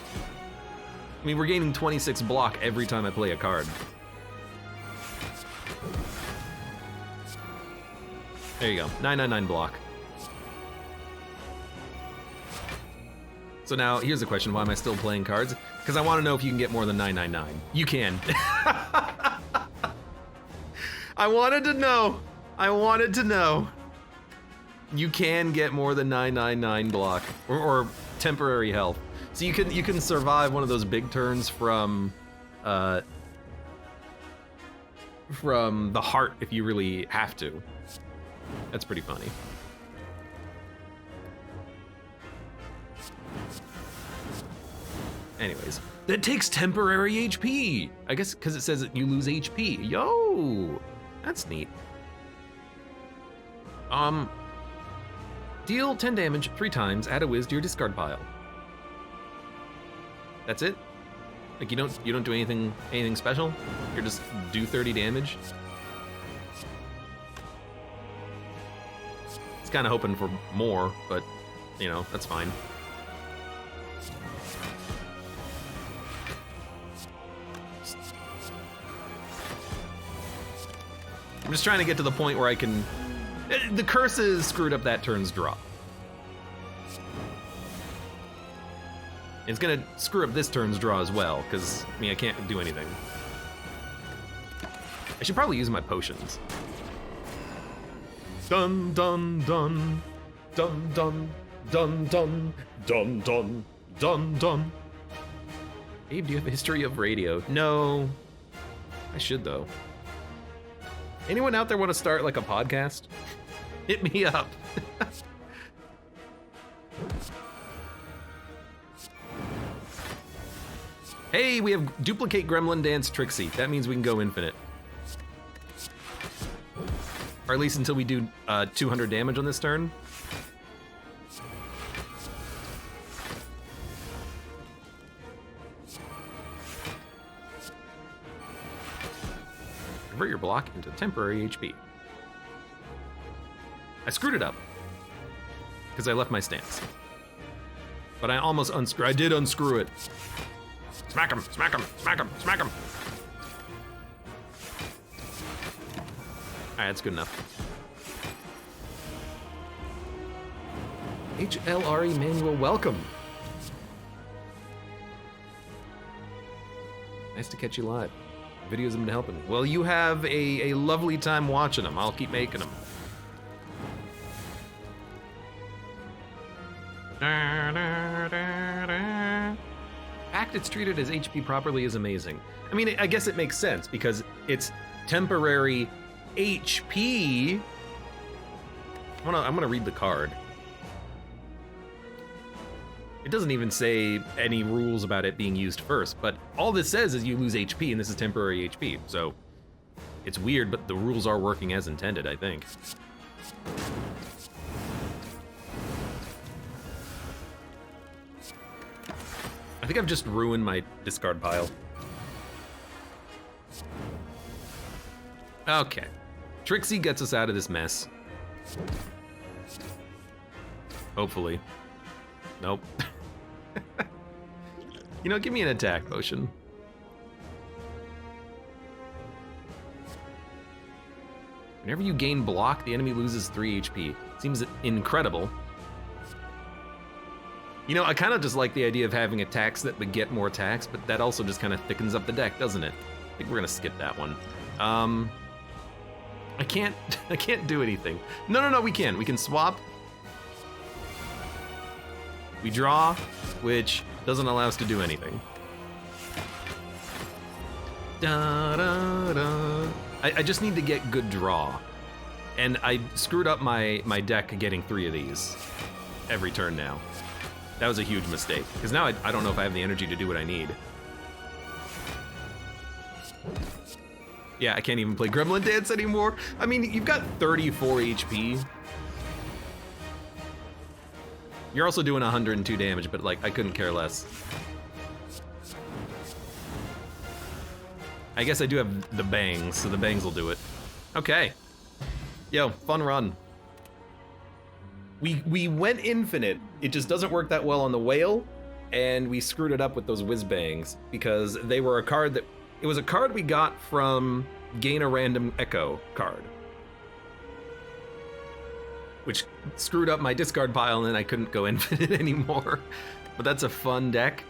I mean, we're gaining 26 block every time I play a card. There you go, 999 block. So now, here's the question, why am I still playing cards? Because I want to know if you can get more than 999. You can. I wanted to know. I wanted to know. You can get more than 999 block, or temporary health. So you can survive one of those big turns from the heart if you really have to. That's pretty funny. Anyways, that takes temporary HP. I guess because it says that you lose HP. Yo, that's neat. Deal 10 damage 3 times, add a whiz to your discard pile. That's it? Like you don't do anything special? You're just do 30 damage? It's kind of hoping for more, but you know, that's fine. I'm just trying to get to the point where I can... The curses screwed up that turn's draw. It's gonna screw up this turn's draw as well, because, I mean, I can't do anything. I should probably use my potions. Dun dun dun, dun dun, dun dun, dun dun, dun dun. Abe, do you have a history of radio? No. I should, though. Anyone out there want to start like a podcast? Hit me up. Hey, we have duplicate Gremlin Dance Trixie. That means we can go infinite. Or at least until we do 200 damage on this turn. Convert your block into temporary HP. I screwed it up because I left my stance. But I almost I did unscrew it. Smack him, smack him, smack him, smack him. All right, that's good enough. HLR Emmanuel, welcome. Nice to catch you live. Videos have been helping. Well, you have a lovely time watching them. I'll keep making them. Fact it's treated as HP properly is amazing. I mean, I guess it makes sense because it's temporary HP. I'm gonna read the card. It doesn't even say any rules about it being used first, but all this says is you lose HP, and this is temporary HP, so it's weird, but the rules are working as intended, I think. I think I've just ruined my discard pile. Okay. Trixie gets us out of this mess. Hopefully. Nope. You know, give me an attack potion. Whenever you gain block, the enemy loses 3 HP. Seems incredible. You know, I kind of just like the idea of having attacks that beget more attacks, but that also just kind of thickens up the deck, doesn't it? I think we're gonna skip that one. I can't do anything. No, we can. We can swap. We draw, which doesn't allow us to do anything. Da, da, da. I just need to get good draw. And I screwed up my deck getting 3 of these every turn now. That was a huge mistake, because now I don't know if I have the energy to do what I need. Yeah, I can't even play Gremlin Dance anymore. I mean, you've got 34 HP. You're also doing 102 damage, but like, I couldn't care less. I guess I do have the bangs, so the bangs will do it. Okay. Yo, fun run. We went infinite. It just doesn't work that well on the whale, and we screwed it up with those whiz bangs because they were a card that it was a card we got from gain a random echo card, which screwed up my discard pile, and then I couldn't go infinite anymore. But that's a fun deck.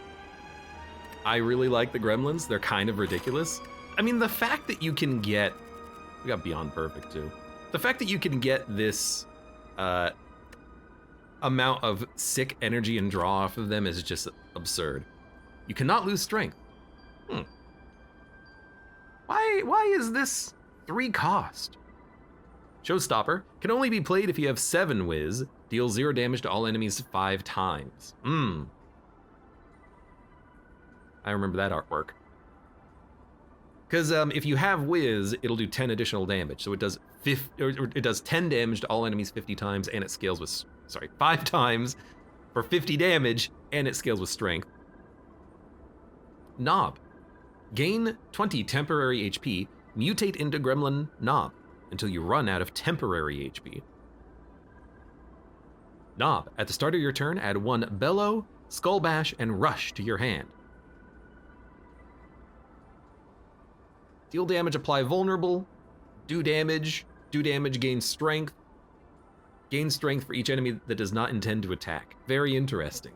I really like the gremlins. They're kind of ridiculous. I mean, the fact that you can get, we got Beyond Perfect too. The fact that you can get this amount of sick energy and draw off of them is just absurd. You cannot lose strength. Why is this 3 cost? Showstopper can only be played if you have 7 whiz. Deals 0 damage to all enemies 5 times. I remember that artwork. Because if you have whiz, it'll do 10 additional damage. So it does it does 10 damage to all enemies 50 times, and it scales with 5 times for 50 damage, and it scales with strength. Knob. Gain 20 temporary HP, mutate into Gremlin Knob until you run out of temporary HP. Knob. At the start of your turn, add 1 Bellow, Skull Bash, and Rush to your hand. Deal damage, apply vulnerable, do damage, gain strength. Gain strength for each enemy that does not intend to attack. Very interesting.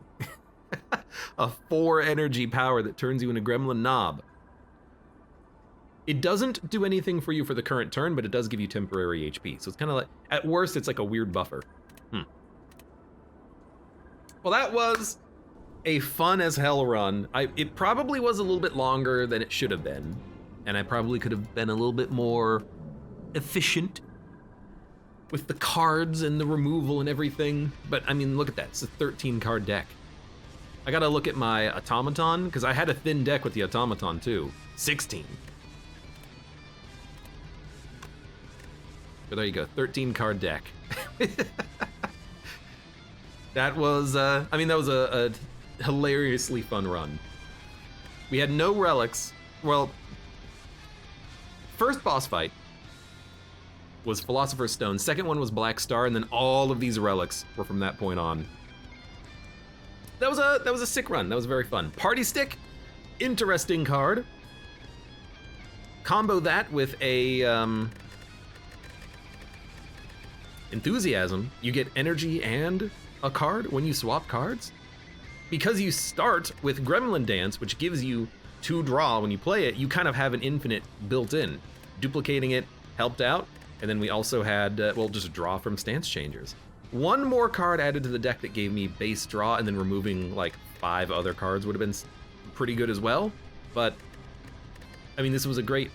A 4 energy power that turns you into Gremlin Knob. It doesn't do anything for you for the current turn, but it does give you temporary HP. So it's kind of like, at worst, it's like a weird buffer. Well, that was a fun as hell run. It probably was a little bit longer than it should have been, and I probably could have been a little bit more efficient with the cards and the removal and everything. But I mean, look at that, it's a 13 card deck. I gotta look at my automaton, because I had a thin deck with the automaton too. 16. But there you go, 13 card deck. That was, that was a hilariously fun run. We had no relics. Well, first boss fight was Philosopher's Stone. Second one was Black Star, and then all of these relics were from that point on. That was a sick run. That was very fun. Party Stick, interesting card. Combo that with a Enthusiasm. You get energy and a card when you swap cards. Because you start with Gremlin Dance, which gives you 2 draw when you play it, you kind of have an infinite built in. Duplicating it helped out, and then we also had, just a draw from Stance Changers. 1 more card added to the deck that gave me base draw, and then removing like 5 other cards would have been pretty good as well. But, I mean, this was a great,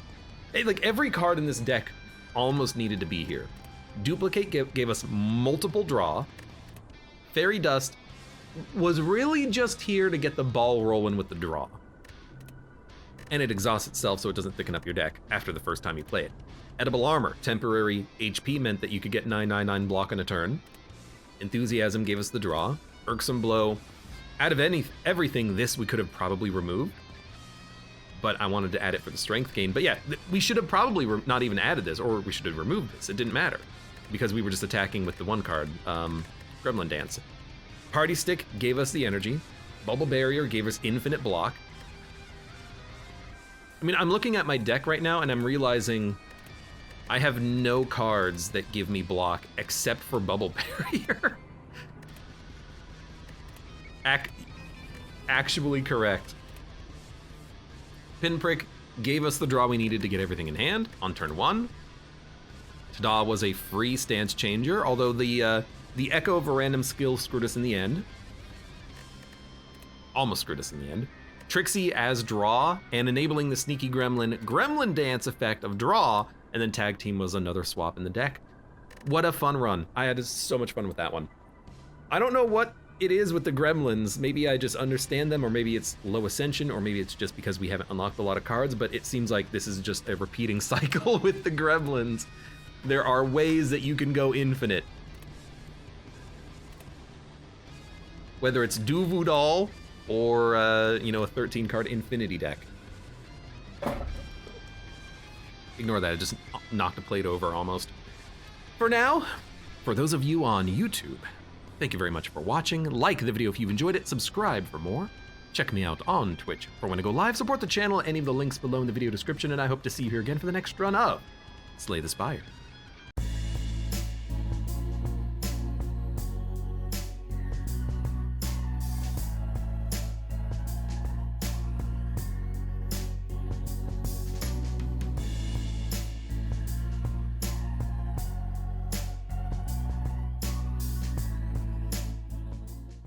like every card in this deck almost needed to be here. Duplicate gave us multiple draw. Fairy Dust was really just here to get the ball rolling with the draw. And it exhausts itself so it doesn't thicken up your deck after the first time you play it. Edible Armor, temporary HP meant that you could get 9/9/9 block on a turn. Enthusiasm gave us the draw. Irksome Blow, out of everything, this we could have probably removed. But I wanted to add it for the strength gain. But yeah, we should have probably not even added this, or we should have removed this. It didn't matter, because we were just attacking with the 1 card, Gremlin Dance. Party Stick gave us the energy. Bubble Barrier gave us infinite block. I mean, I'm looking at my deck right now and I'm realizing I have no cards that give me block except for Bubble Barrier. Actually correct. Pinprick gave us the draw we needed to get everything in hand on turn 1. Tada was a free Stance Changer, although the Echo of a random skill screwed us in the end. Almost screwed us in the end. Trixie as draw, and enabling the sneaky Gremlin Dance effect of draw, and then Tag Team was another swap in the deck. What a fun run. I had so much fun with that one. I don't know what it is with the gremlins. Maybe I just understand them, or maybe it's low ascension, or maybe it's just because we haven't unlocked a lot of cards, but it seems like this is just a repeating cycle with the gremlins. There are ways that you can go infinite. Whether it's Duvu Doll or, a 13 card infinity deck. Ignore that, it just knocked a plate over almost. For now, for those of you on YouTube, Thank you very much for watching. Like the video if you've enjoyed it, subscribe for more. Check me out on Twitch for when I go live. Support the channel, any of the links below in the video description, and I hope to see you here again for the next run of Slay the Spire.